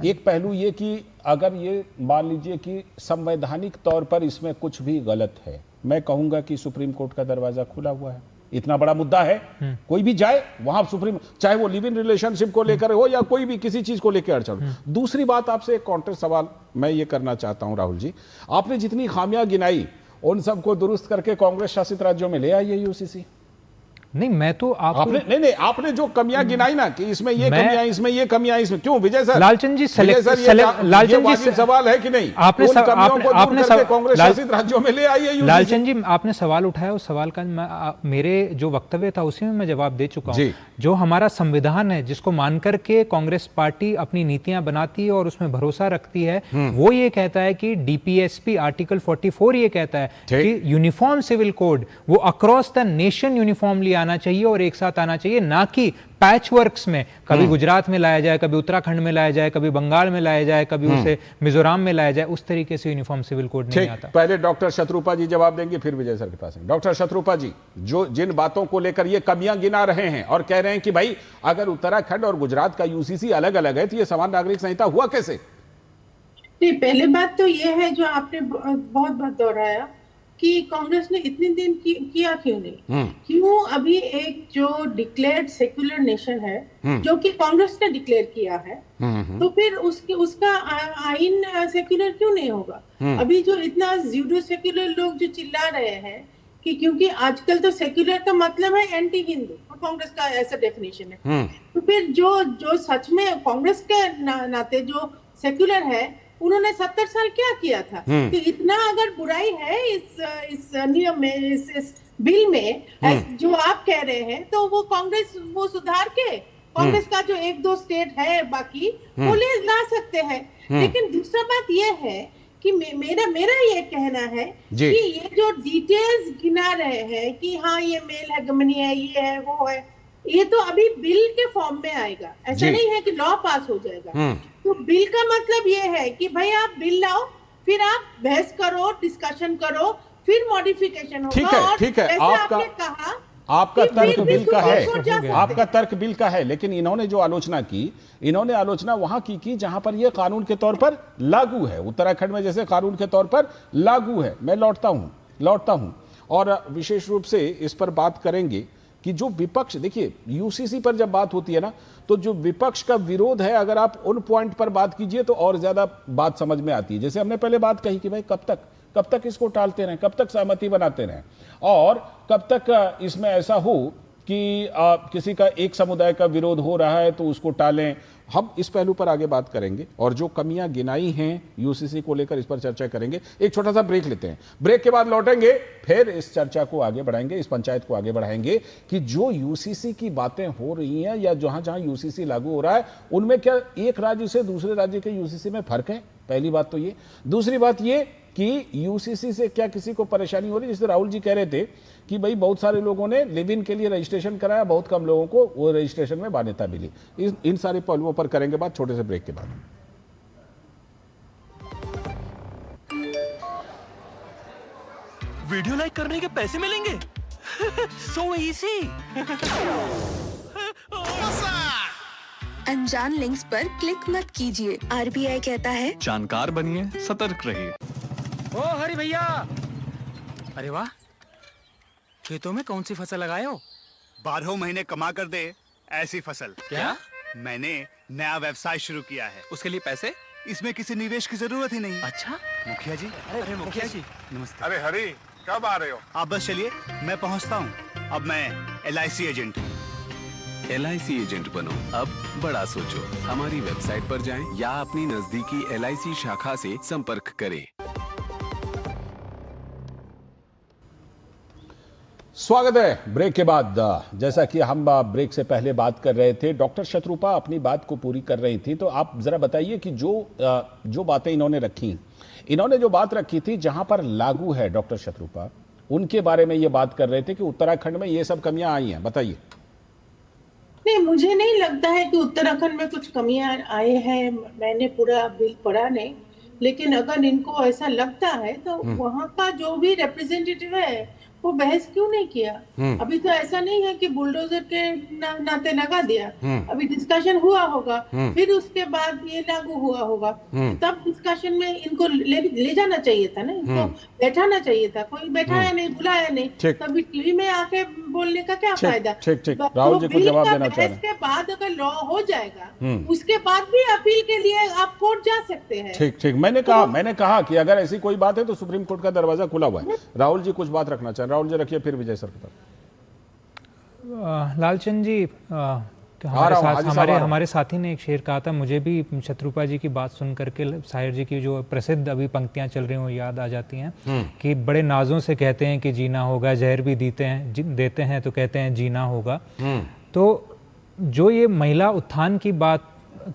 एक पहलू ये कि अगर ये मान लीजिए कि संवैधानिक तौर पर इसमें कुछ भी गलत है, मैं कहूंगा कि सुप्रीम कोर्ट का दरवाजा खुला हुआ है। इतना बड़ा मुद्दा है, कोई भी जाए वहां सुप्रीम, चाहे वो लिव इन रिलेशनशिप को लेकर हो या कोई भी किसी चीज को लेकर अड़चन। दूसरी बात, आपसे एक काउंटर सवाल मैं ये करना चाहता हूं राहुल जी, आपने जितनी खामियां गिनाई उन सबको दुरुस्त करके कांग्रेस शासित राज्यों में ले आई है यूसीसी। नहीं, मैं तो आपने नहीं आपने जो कमियां गिनाई ना कि इसमें ये कमियां, इसमें ये कमियां, इसमें क्यों विजय सर? लालचंद जी लालचंद जी सवाल है कि नहीं? आपने कांग्रेस शासित राज्यों में ले आई है। लालचंद जी आपने सवाल उठाया, उस सवाल का मेरे जो वक्तव्य था उसी में मैं जवाब दे चुका हूं। जो हमारा संविधान है जिसको मानकर के कांग्रेस पार्टी अपनी नीतियां बनाती है और उसमें भरोसा रखती है, वो ये कहता है कि डीपीएसपी आर्टिकल 44 ये कहता है कि यूनिफॉर्म सिविल कोड वो अक्रॉस द नेशन यूनिफॉर्मली आना चाहिए और एक साथ आना चाहिए, ना कि पैच वर्क्स में कभी गुजरात में लाया जाए, कभी उत्तराखंड में लाया जाए, कभी बंगाल में लाया जाए, कभी उसे मिजोरम में लाया जाए। उस तरीके से यूनिफॉर्म सिविल कोड नहीं आता। पहले डॉक्टर शत्रुपा जी जवाब देंगे, फिर विजय सर के पास। डॉक्टर शत्रुपा जी, जो जिन बातों को लेकर ये कमियां गिना रहे हैं और कह रहे हैं कि भाई अगर उत्तराखंड और गुजरात का यूसीसी अलग अलग है तो ये समान नागरिक संहिता हुआ कैसे? नहीं, पहले बात तो ये है जो आपने बहुत बात दोहराया कि कांग्रेस ने इतने दिन किया क्यों नहीं, क्यों अभी एक जो डिक्लेयर्ड सेक्युलर नेशन है जो कि कांग्रेस ने डिक्लेयर किया है, तो फिर उसका आइन सेक्युलर क्यों नहीं होगा? अभी जो इतना ज्यूडो सेक्युलर लोग जो चिल्ला रहे हैं कि क्योंकि आजकल तो सेक्युलर का मतलब है एंटी हिंदू, और कांग्रेस का ऐसा डेफिनेशन है, तो फिर जो सच में कांग्रेस के नाते जो सेक्युलर है उन्होंने 70 साल क्या किया था? तो इतना अगर बुराई है इस नियम में, इस बिल में जो आप कह रहे हैं, तो वो कांग्रेस वो सुधार के कांग्रेस का जो एक दो स्टेट है बाकी वो ले ला सकते हैं। लेकिन दूसरा बात ये है कि मेरा ये कहना है कि ये जो डिटेल्स गिना रहे हैं कि हाँ ये मेल हेगेमनी है, ये है, वो है, ये तो अभी बिल के फॉर्म में आएगा, ऐसा नहीं है कि लॉ पास हो जाएगा। तो बिल का मतलब ये है कि भाई आप बिल लाओ, फिर आप बहस करो, डिस्कशन करो, फिर मॉडिफिकेशन होगा। ठीक है, आपका तर्क बिल का है, आपका तर्क बिल का है, लेकिन इन्होंने जो आलोचना की, इन्होंने आलोचना वहां की जहां पर यह कानून के तौर पर लागू है। उत्तराखंड में जैसे कानून के तौर पर लागू है। मैं लौटता हूं और विशेष रूप से इस पर बात करेंगे कि जो विपक्ष, देखिए यूसीसी पर जब बात होती है ना, तो जो विपक्ष का विरोध है, अगर आप उन पॉइंट पर बात कीजिए तो और ज्यादा बात समझ में आती है। जैसे हमने पहले बात कही कि भाई कब तक इसको टालते रहें, कब तक सहमति बनाते रहें, और कब तक इसमें ऐसा हो कि किसी का एक समुदाय का विरोध हो रहा है तो उसको टालें। हम इस पहलू पर आगे बात करेंगे और जो कमियां गिनाई हैं यूसीसी को लेकर इस पर चर्चा करेंगे। एक छोटा सा ब्रेक लेते हैं, ब्रेक के बाद लौटेंगे, फिर इस चर्चा को आगे बढ़ाएंगे, इस पंचायत को आगे बढ़ाएंगे कि जो यूसीसी की बातें हो रही हैं या जहां जहां यूसीसी लागू हो रहा है उनमें क्या एक राज्य से दूसरे राज्य के यूसीसी में फर्क है? पहली बात तो ये। दूसरी बात ये कि यूसीसी से क्या किसी को परेशानी हो रही है? जैसे राहुल जी कह रहे थे कि भाई बहुत सारे लोगों ने लिव इन के लिए रजिस्ट्रेशन कराया, बहुत कम लोगों को वो रजिस्ट्रेशन में मान्यता मिली। इन सारे पहलुओं पर करेंगे बात छोटे से ब्रेक के बाद। वीडियो लाइक करने के पैसे मिलेंगे? So easy. अनजान लिंक्स पर क्लिक मत कीजिए, आरबीआई कहता है जानकार बनिए, सतर्क रहिए। ओ हरि भैया, अरे वाह, खेतों में कौन सी फसल लगाए हो? 12 महीने कमा कर दे ऐसी फसल। क्या? मैंने नया व्यवसाय शुरू किया है। उसके लिए पैसे? इसमें किसी निवेश की जरूरत ही नहीं। अच्छा मुखिया जी। अरे मुखिया जी नमस्ते। अरे हरी, कब आ रहे हो? आप बस चलिए, मैं पहुंचता हूँ। अब मैं LIC एजेंट हूँ। LIC एजेंट बनो, अब बड़ा सोचो। हमारी वेबसाइट पर जाएं या अपनी नजदीकी LIC शाखा से संपर्क करें। स्वागत है ब्रेक के बाद। जैसा कि हम ब्रेक से पहले बात कर रहे थे, डॉक्टर शत्रुपा अपनी बात को पूरी कर रही थी, तो आप जरा बताइए कि जो बातें इन्होंने रखी, इन्होंने जो बात रखी थी जहां पर लागू है, डॉक्टर शत्रुपा उनके बारे में ये बात कर रहे थे कि उत्तराखंड में ये सब कमियां आई हैं, बताइए। नहीं, मुझे नहीं लगता है कि उत्तराखंड में कुछ कमियां आए हैं। मैंने पूरा बिल पढ़ा नहीं, लेकिन अगर इनको ऐसा लगता है तो वहाँ का जो भी रिप्रेजेंटेटिव है वो बहस क्यों नहीं किया? अभी तो ऐसा नहीं है कि बुलडोजर के नाते लगा दिया। अभी डिस्कशन हुआ होगा, फिर उसके बाद ये लागू हुआ होगा, तब डिस्कशन में इनको ले जाना चाहिए था ना, इनको बैठाना चाहिए था। कोई बैठाया नहीं, बुलाया नहीं, तभी टीवी में आके बोलने का क्या फायदा? राहुल जी को जवाब देना चाह रहे हैं। के बाद अगर लॉ हो जाएगा उसके बाद भी अपील के लिए आप कोर्ट जा सकते हैं। ठीक, मैंने कहा कि अगर ऐसी कोई बात है तो सुप्रीम कोर्ट का दरवाजा खुला हुआ है। राहुल जी कुछ बात रखना चाह, राहुल जी रखिए, फिर विजय सर के पास। लालचंद जी, हमारे साथी ने एक शेर कहा था, मुझे भी शत्रुपा जी की बात सुन करके शायर जी की जो प्रसिद्ध अभी पंक्तियां चल रही हैं वो याद आ जाती हैं कि बड़े नाजों से कहते हैं कि जीना होगा, जहर भी देते हैं तो कहते हैं जीना होगा। तो जो ये महिला उत्थान की बात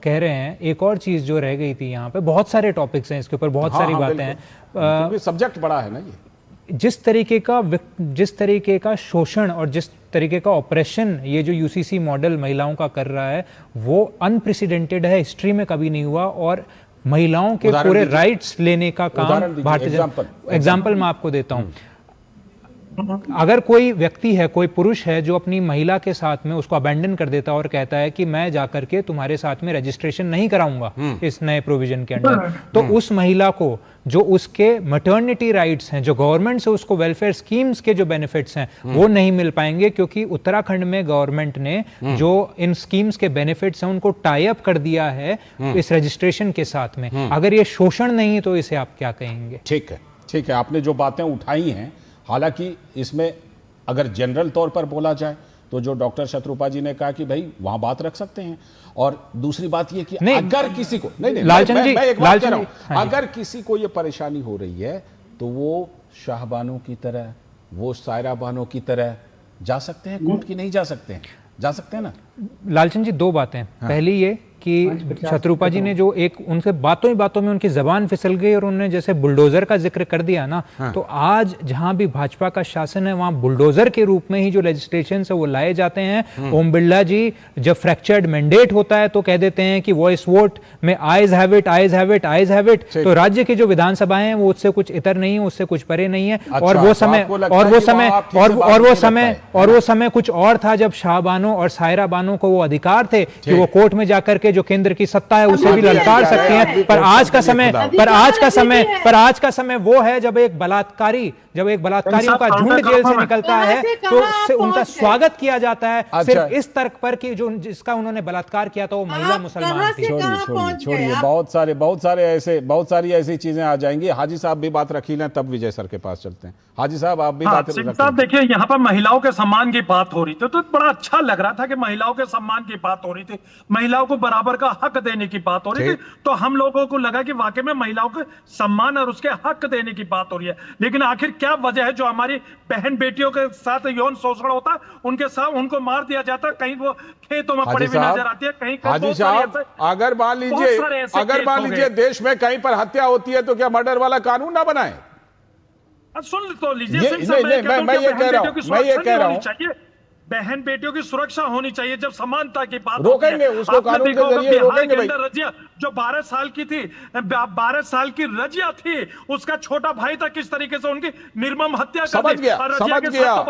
कह रहे हैं, एक और चीज जो रह गई थी यहाँ पे, बहुत सारे टॉपिक्स हैं इसके ऊपर, बहुत सारी बातें हैं, सब्जेक्ट बड़ा है ना ये। जिस तरीके का शोषण और जिस तरीके का ऑपरेशन ये जो यूसीसी मॉडल महिलाओं का कर रहा है वो अनप्रेसिडेंटेड है, हिस्ट्री में कभी नहीं हुआ। और महिलाओं के पूरे राइट्स लेने का काम भारतीय जनता, एग्जाम्पल मैं आपको देता हूं। अगर कोई व्यक्ति है, कोई पुरुष है जो अपनी महिला के साथ में उसको अबैंडन कर देता है और कहता है कि मैं जाकर के तुम्हारे साथ में रजिस्ट्रेशन नहीं कराऊंगा इस नए प्रोविजन के अंडर, तो उस महिला को जो उसके मैटरनिटी राइट्स हैं, जो गवर्नमेंट से उसको वेलफेयर स्कीम्स के जो बेनिफिट्स हैं वो नहीं मिल पाएंगे, क्योंकि उत्तराखंड में गवर्नमेंट ने जो इन स्कीम्स के बेनिफिट्स हैं उनको टाई अप कर दिया है इस रजिस्ट्रेशन के साथ में। अगर ये शोषण नहीं तो इसे आप क्या कहेंगे? ठीक है, आपने जो बातें उठाई हैं, हालांकि इसमें अगर जनरल तौर पर बोला जाए तो जो डॉक्टर शत्रुपा जी ने कहा कि भाई वहां बात रख सकते हैं, और दूसरी बात ये कि अगर किसी को मैं एक बात कह रहा हूं, अगर किसी को ये परेशानी हो रही है तो वो शाहबानों की तरह, वो सायरा बानो की तरह जा सकते हैं कोर्ट की? नहीं जा सकते हैं? जा सकते हैं ना? लालचंद जी, दो बातें। पहली ये कि शत्रुपा जी ने जो एक उनसे बातों ही बातों में उनकी जबान फिसल गई और उन्होंने जैसे बुलडोजर का जिक्र कर दिया ना, तो आज जहां भी भाजपा का शासन है वहां बुलडोजर के रूप में ही जो लेजिस्लेशन है वो लाए जाते हैं। ओम बिरला जी जब फ्रैक्चर्ड मैंडेट होता है तो कह देते हैं कि वॉइस वोट में eyes have it, eyes have it, eyes have it. तो राज्य की जो विधानसभाएं हैं वो उससे कुछ इतर नहीं है, उससे कुछ परे नहीं है। और वो समय कुछ और था जब शाहबानो और सायरा बानो को वो अधिकार थे कि वो कोर्ट में जाकर के जो केंद्र की सत्ता है उसे भी ललकार सकते हैं। पर आज का समय वो है जब एक बलात्कारियों का झुंड जेल से निकलता है तो उससे उनका स्वागत किया जाता है सिर्फ इस तर्क पर कि जो जिसका उन्होंने बलात्कार किया था वो महिला मुसलमान थी। छोड़िए, बहुत सारी ऐसी चीजें आ जाएंगी। हाजी साहब भी बात रखी लें तब विजय सर के पास चलते हैं। हाजी साहब आप भी बात रखिए। साहब देखिए, यहाँ पर महिलाओं के सम्मान की बात हो रही थी तो बड़ा अच्छा लग रहा था कि महिलाओं के सम्मान की बात हो रही थी, महिलाओं को बराबर का हक देने की बात हो रही थी। तो हम लोगों को लगा कि वाकई में महिलाओं के सम्मान और उसके हक देने की बात हो रही है। लेकिन आखिर क्या वजह है जो हमारी बहन बेटियों के साथ यौन शोषण होता है, उनके साथ उनको मार दिया जाता है, कहीं वो खेतों में पड़ी हुई नजर आती है, कहीं हाजी साहब अगर मान लीजिए देश में कहीं पर हत्या होती है तो क्या मर्डर वाला कानून ना बनाए? सुन तो लीजिए, मैं ये कह रहा हूं बहन बेटियों की सुरक्षा होनी चाहिए। जब समानता की बात रोकेंगे उसको कानून के जरिए रोकेंगे भाई। रजिया जो 12 साल की थी, 12 साल की रजिया थी, उसका छोटा भाई था, किस तरीके से उनकी निर्मम हत्या समझ गया।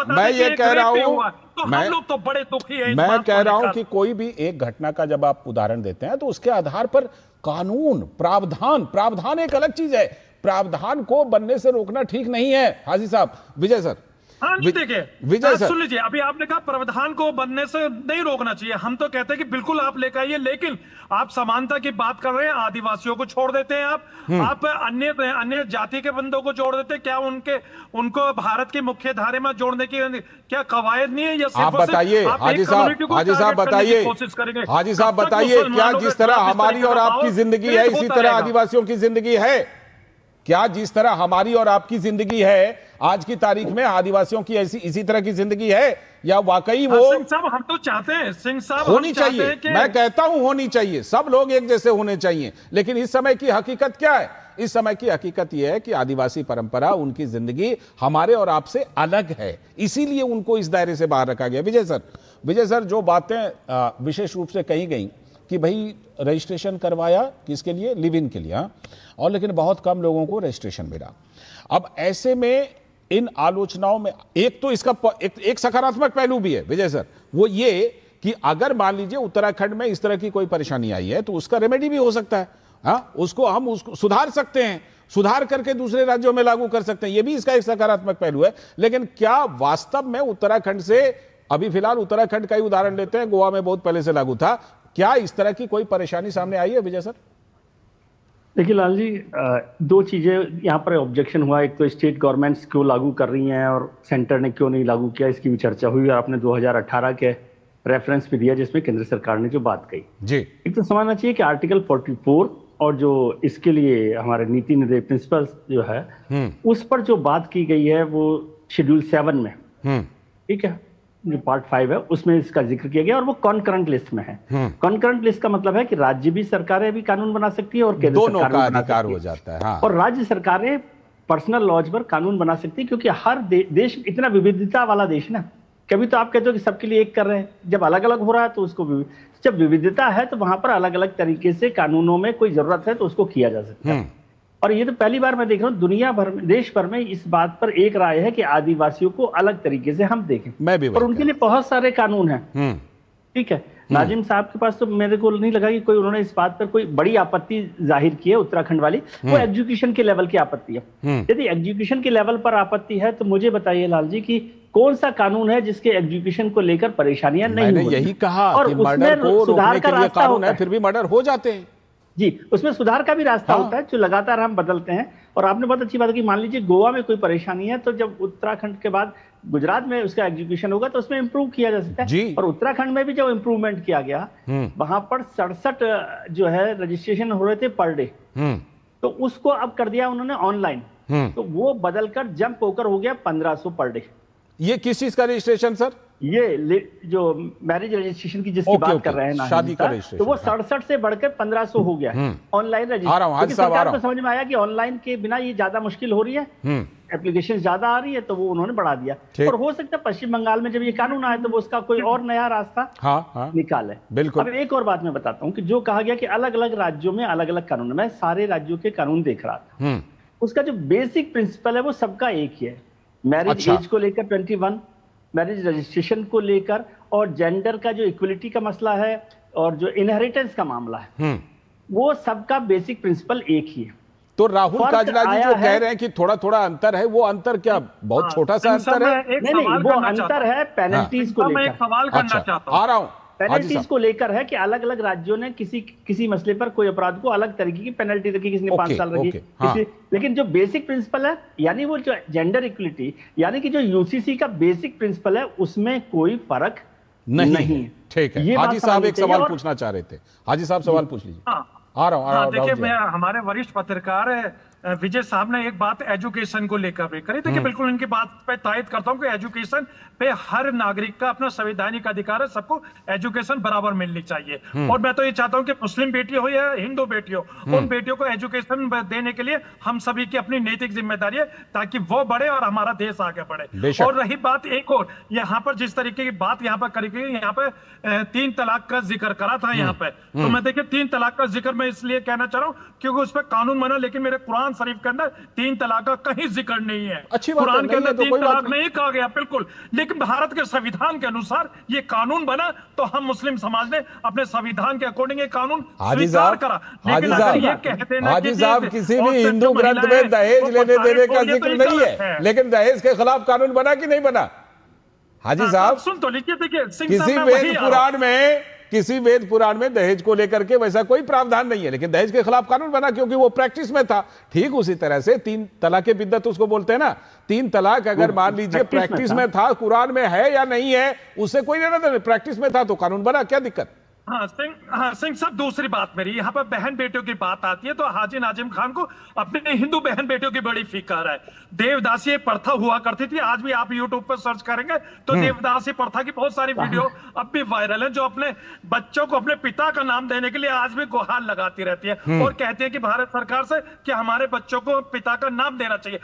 मैं ये कह रहा हूँ, हम लोग तो बड़े दुखी हैं। मैं कह रहा हूं कि कोई भी एक घटना का जब आप उदाहरण देते हैं तो उसके आधार पर कानून, प्रावधान एक अलग चीज है। प्रावधान को बनने से रोकना ठीक नहीं है। हाजी साहब, विजय सर। हाँ जी, देखिए विजय सर, सुन लीजिए, अभी आपने कहा प्रावधान को बनने से नहीं रोकना चाहिए। हम तो कहते हैं कि बिल्कुल आप लेकर आइए, लेकिन आप समानता की बात कर रहे हैं, आदिवासियों को छोड़ देते हैं आप अन्य जाति के बंदों को जोड़ देते हैं। क्या उनको भारत की मुख्य धारे में जोड़ने की क्या कवायद नहीं है? आप बताइए हाजी साहब बताइए, हाजी साहब बताइए, क्या जिस तरह हमारी और आपकी जिंदगी है इसी तरह आदिवासियों की जिंदगी है? क्या जिस तरह हमारी और आपकी जिंदगी है आज की तारीख में आदिवासियों की इसी तरह की जिंदगी है, या वाकई वो? सिंह साहब, हम तो चाहते हैं, सिंह साहब होनी चाहिए। मैं कहता हूं होनी चाहिए, सब लोग एक जैसे होने चाहिए। लेकिन इस समय की हकीकत क्या है? इस समय की हकीकत यह है कि आदिवासी परंपरा, उनकी जिंदगी हमारे और आपसे अलग है, इसीलिए उनको इस दायरे से बाहर रखा गया। विजय सर, जो बातें विशेष रूप से कही गई कि भाई रजिस्ट्रेशन करवाया किसके लिए? लिव इन के लिए, और लेकिन बहुत कम लोगों को रजिस्ट्रेशन मिला। अब ऐसे में इन आलोचनाओं में एक तो इसका एक सकारात्मक पहलू भी है विजय सर, वो ये कि अगर मान लीजिए उत्तराखंड में इस तरह की कोई परेशानी आई है तो उसका रेमेडी भी हो सकता है। उसको सुधार सकते हैं, सुधार करके दूसरे राज्यों में लागू कर सकते हैं, ये भी इसका एक सकारात्मक पहलू है। लेकिन क्या वास्तव में उत्तराखंड से, अभी फिलहाल उत्तराखंड का ही उदाहरण लेते हैं, गोवा में बहुत पहले से लागू था, क्या इस तरह की कोई परेशानी सामने आई है विजय सर? देखिए लाल जी, दो चीजें यहाँ पर ऑब्जेक्शन हुआ। एक तो स्टेट गवर्नमेंट्स क्यों लागू कर रही हैं और सेंटर ने क्यों नहीं लागू किया, इसकी भी चर्चा हुई। आपने 2018 के रेफरेंस भी दिया जिसमें केंद्र सरकार ने जो बात कही जी। एक तो समझना चाहिए कि आर्टिकल 44 और जो इसके लिए हमारे नीति निर्देश प्रिंसिपल जो है उस पर जो बात की गई है वो शेड्यूल 7 में, ठीक है, जो पार्ट 5 है उसमें इसका जिक्र किया गया और वो कॉन्करेंट लिस्ट में है। कॉन्करेंट लिस्ट का मतलब है कि राज्य भी सरकारें भी कानून बना सकती है और केंद्र सरकार भी बना सकती है। हो जाता है। हाँ। और राज्य सरकारें पर्सनल लॉज पर कानून बना सकती है, क्योंकि हर देश इतना विविधता वाला देश ना। कभी तो आप कहते हो कि सबके लिए एक कर रहे हैं, जब अलग अलग हो रहा है तो उसको जब विविधता है तो वहां पर अलग अलग तरीके से कानूनों में कोई जरूरत है तो उसको किया जा सकता है। और ये तो पहली बार मैं देख रहा हूँ दुनिया भर में, देश भर में इस बात पर एक राय है कि आदिवासियों को अलग तरीके से हम देखें। मैं भी और उनके लिए बहुत सारे कानून हैं। ठीक है, नाजिम साहब के पास तो मेरे को नहीं लगा कि कोई उन्होंने इस बात पर कोई बड़ी आपत्ति जाहिर की है उत्तराखंड वाली। वो एजुकेशन के लेवल की आपत्ति है। यदि एजुकेशन के लेवल पर आपत्ति है तो मुझे बताइए लाल जी कि कौन सा कानून है जिसके एजुकेशन को लेकर परेशानियां नहीं मैंने यही कहा कि मर्डर को रोकने के लिए कानून है, फिर भी मर्डर हो जाते हैं। जी, उसमें सुधार का भी रास्ता होता है जो लगातार हम बदलते हैं। और आपने बहुत अच्छी बात की, मान लीजिए गोवा में कोई परेशानी है तो जब उत्तराखंड के बाद गुजरात में उसका एग्जीक्यूशन होगा तो उसमें इंप्रूव किया जा सकता है। और उत्तराखंड में भी जब इंप्रूवमेंट किया गया, वहां पर 67 जो है रजिस्ट्रेशन हो रहे थे पर डे, तो उसको अब कर दिया उन्होंने ऑनलाइन। तो वो बदलकर जंप होकर हो गया 1500 पर डे। ये किस चीज का रजिस्ट्रेशन सर? ये जो मैरिज रजिस्ट्रेशन की जिसकी बात कर रहे हैं ना, शादी का रजिस्ट्रेशन, तो वो 67 से बढ़कर 1500 हो गया ऑनलाइन रजिस्ट्रेशन। सरकार को समझ में आया कि ऑनलाइन के बिना ये ज्यादा मुश्किल हो रही है, एप्लीकेशन ज्यादा आ रही है, तो वो उन्होंने बढ़ा दिया। और हो सकता है पश्चिम बंगाल में जब ये कानून आए तो वो उसका कोई और नया रास्ता निकाले। बिल्कुल। अब एक और बात मैं बताता हूँ कि जो कहा गया कि अलग अलग राज्यों में अलग अलग कानून, मैं सारे राज्यों के कानून देख रहा था, उसका जो बेसिक प्रिंसिपल है वो सबका एक ही है। मैरिज एज को लेकर 21, मैरिज रजिस्ट्रेशन को लेकर, और जेंडर का जो इक्वलिटी का मसला है, और जो इनहेरिटेंस का मामला है, वो सबका बेसिक प्रिंसिपल एक ही है। तो राहुल काजला जी जो कह रहे हैं कि थोड़ा थोड़ा अंतर है, वो अंतर क्या बहुत छोटा सा अंतर है? नहीं, वो अंतर है पेनल्टीज को लेकर। एक सवाल करना चाहता हूं। आ रहा हूं। पेनल्टीज को लेकर है कि अलग अलग राज्यों ने किसी मसले पर कोई अपराध को अलग तरीके की पेनल्टी रखी, किसी ने 5 साल रखी, लेकिन जो बेसिक प्रिंसिपल है, यानी वो जो जेंडर इक्वलिटी, यानी कि जो यूसीसी का बेसिक प्रिंसिपल है, उसमें कोई फर्क नहीं है। ठीक है, हाजी साहब एक सवाल पूछना चाह रहे थे। हाजी साहब सवाल पूछ लीजिए। आ रहा हूं। देखिए, मैं हमारे वरिष्ठ पत्रकार विजय साहब ने एक बात एजुकेशन को लेकर भी करी। देखिए, बिल्कुल इनकी बात पे तायद करता हूं कि एजुकेशन पे हर नागरिक का अपना संवैधानिक अधिकार है, सबको एजुकेशन बराबर मिलनी चाहिए। और मैं तो ये चाहता हूं कि मुस्लिम बेटी हो या हिंदू बेटी हो, उन बेटियों को एजुकेशन देने के लिए हम सभी की अपनी नैतिक जिम्मेदारी है, ताकि वो बढ़े और हमारा देश आगे बढ़े। और रही बात एक और, यहाँ पर जिस तरीके की बात यहाँ पर करी गई, यहाँ पे 3 तलाक का जिक्र करा था यहाँ पे, तो मैं देखिए 3 तलाक का जिक्र मैं इसलिए कहना चाह रहा हूँ क्योंकि उस पर कानून बना, लेकिन मेरे कुरान शरीफ के अंदर 3 तलाक का कहीं जिक्र नहीं है। कुरान के अंदर 3 तलाक नहीं कहा गया, बिल्कुल। लेकिन भारत के संविधान के अनुसार ये कानून बना, तो हम मुस्लिम समाज ने अपने संविधान के अकॉर्डिंग ये कानून स्वीकार करा। लेकिन अगर ये कहते हैं हाजी साहब, किसी भी हिंदू ग्रंथ में दहेज लेने देने का जिक्र नहीं है, लेकिन दहेज के खिलाफ कानून बना कि नहीं बना? हाजी साहब सुन तो लीजिए, देखिए किसी वेद पुराण में दहेज को लेकर के वैसा कोई प्रावधान नहीं है, लेकिन दहेज के खिलाफ कानून बना क्योंकि वो प्रैक्टिस में था। ठीक उसी तरह से 3 तलाक बिद्दत उसको बोलते हैं ना, 3 तलाक अगर मान लीजिए प्रैक्टिस में था, कुरान में है या नहीं है उससे कोई लेना देना, प्रैक्टिस में था तो कानून बना, क्या दिक्कत? सिंह साहब, दूसरी बात मेरी, यहाँ पर बहन बेटियों की बात आती है तो हाजी नाजिम खान को अपने हिंदू बहन बेटियों की बड़ी फिक्र है। देवदासी एक प्रथा हुआ करती थी, आज भी आप यूट्यूब पर सर्च करेंगे तो देवदासी प्रथा की बहुत सारी वीडियो अब भी वायरल है, जो अपने बच्चों को अपने पिता का नाम देने के लिए आज भी गुहार लगाती रहती है और कहती है कि भारत सरकार से कि हमारे बच्चों को पिता का नाम देना चाहिए।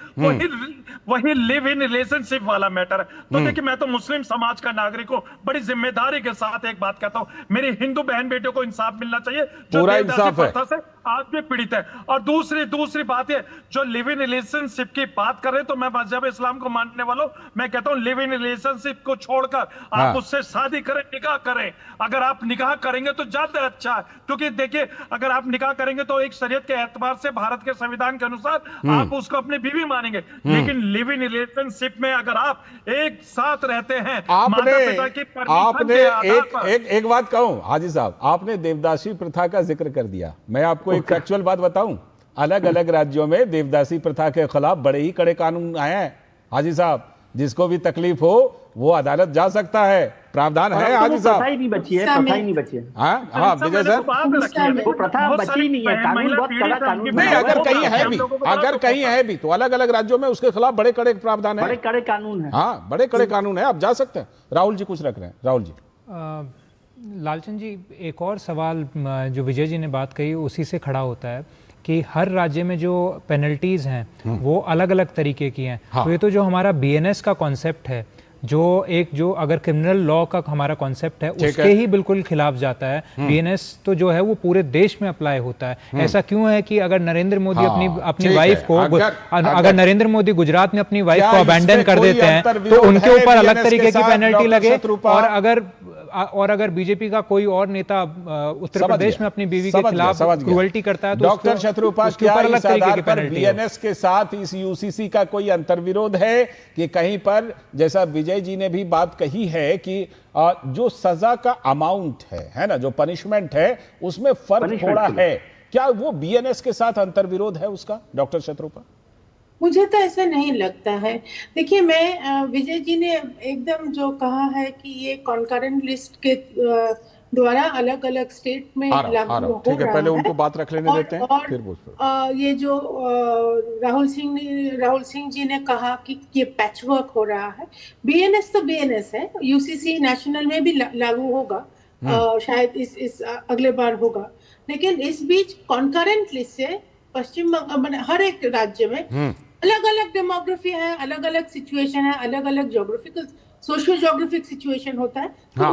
वही लिव इन रिलेशनशिप वाला मैटर है। तो देखिए, मैं तो मुस्लिम समाज का नागरिक हूँ, बड़ी जिम्मेदारी के साथ एक बात कहता हूँ, मेरी हिंदू बहन बेटियों को इंसाफ मिलना चाहिए जो देवदासी प्रथा से आज भी पीड़ित है। और दूसरी बात है, जो लिव इन रिलेशनशिप की बात कर रहे, तो मैं मजहब इस्लाम को मानने वालों, मैं कहता हूं लिव इन रिलेशनशिप को छोड़कर आप उससे शादी करें, निकाह करें। अगर आप निकाह करेंगे तो ज्यादा अच्छा है, क्योंकि देखिए अगर आप निकाह करेंगे तो एक शरीयत के एतबार से भारत के संविधान के अनुसार आप उसको अपनी बीवी मानेंगे। लेकिन लिव इन रिलेशनशिप में अगर आप एक साथ रहते हैं, माता पिता की आपने एक बात कहूं हाजी साहब, आपने देवदासी प्रथा का जिक्र कर दिया। मैं आपको एक फैक्चुअल बात बताऊं, अलग अलग राज्यों में देवदासी प्रथा के खिलाफ बड़े ही कड़े कानून आए हैं। हाजी साहब, जिसको भी तकलीफ हो वो अदालत जा सकता है, प्रावधान है। हाजी साहब, प्रथा ही नहीं बची है, प्रथा ही नहीं बची है। हाँ विजय सर, वो प्रथा बची नहीं है, कानून बहुत कड़ा कानून नहीं, अगर कहीं है भी तो अलग अलग राज्यों में उसके खिलाफ बड़े कड़े प्रावधान है, बड़े कड़े कानून है। हाँ, बड़े कड़े कानून है, आप जा सकते हैं। राहुल जी कुछ रख रहे हैं। राहुल जी। लालचंद जी, एक और सवाल जो विजय जी ने बात कही उसी से खड़ा होता है कि हर राज्य में जो पेनल्टीज हैं वो अलग अलग तरीके की हैं। हाँ। तो ये तो जो हमारा बीएनएस का कॉन्सेप्ट है, जो अगर क्रिमिनल लॉ का हमारा कॉन्सेप्ट है उसके ही बिल्कुल खिलाफ जाता है। बीएनएस तो जो है वो पूरे देश में अप्लाई होता है। ऐसा क्यों है कि अगर नरेंद्र मोदी अपनी वाइफ को अगर नरेंद्र मोदी गुजरात में अपनी वाइफ को अबैंडन कर देते हैं तो उनके ऊपर अलग तरीके की पेनल्टी लगे, और अगर बीजेपी का कोई और नेता उत्तर प्रदेश में अपनी बीवी के खिलाफ क्रूअल्टी करता है तो डॉक्टर शत्रुपा, क्या इस आधार पर बीएनएस के साथ इस यूसीसी का कोई अंतर्विरोध है कि कहीं पर, जैसा विजय जी ने भी बात कही है कि जो सजा का अमाउंट है ना, जो पनिशमेंट है उसमें फर्क थोड़ा है, क्या वो बीएनएस के साथ अंतर्विरोध है उसका, डॉक्टर शत्रुपा? मुझे तो ऐसा नहीं लगता है। देखिए, मैं विजय जी ने एकदम जो कहा है कि ये कॉन्करेंट लिस्ट के द्वारा अलग अलग स्टेट में लागू हो ठीक है, रहा पहले है। उनको बात रख लेने देते हैं, फिर ये जो राहुल सिंह जी ने कहा कि ये पैचवर्क हो रहा है। बीएनएस तो बीएनएस है, यूसीसी नेशनल में भी लागू होगा, शायद इस अगले बार होगा, लेकिन इस बीच कॉन्करेंट लिस्ट से पश्चिम बंगाल हर एक राज्य में अलग अलग डेमोग्राफी है, अलग अलग सिचुएशन है, अलग अलग ज्योग्राफिकल सोशियो ज्योग्राफिक सिचुएशन होता है। तो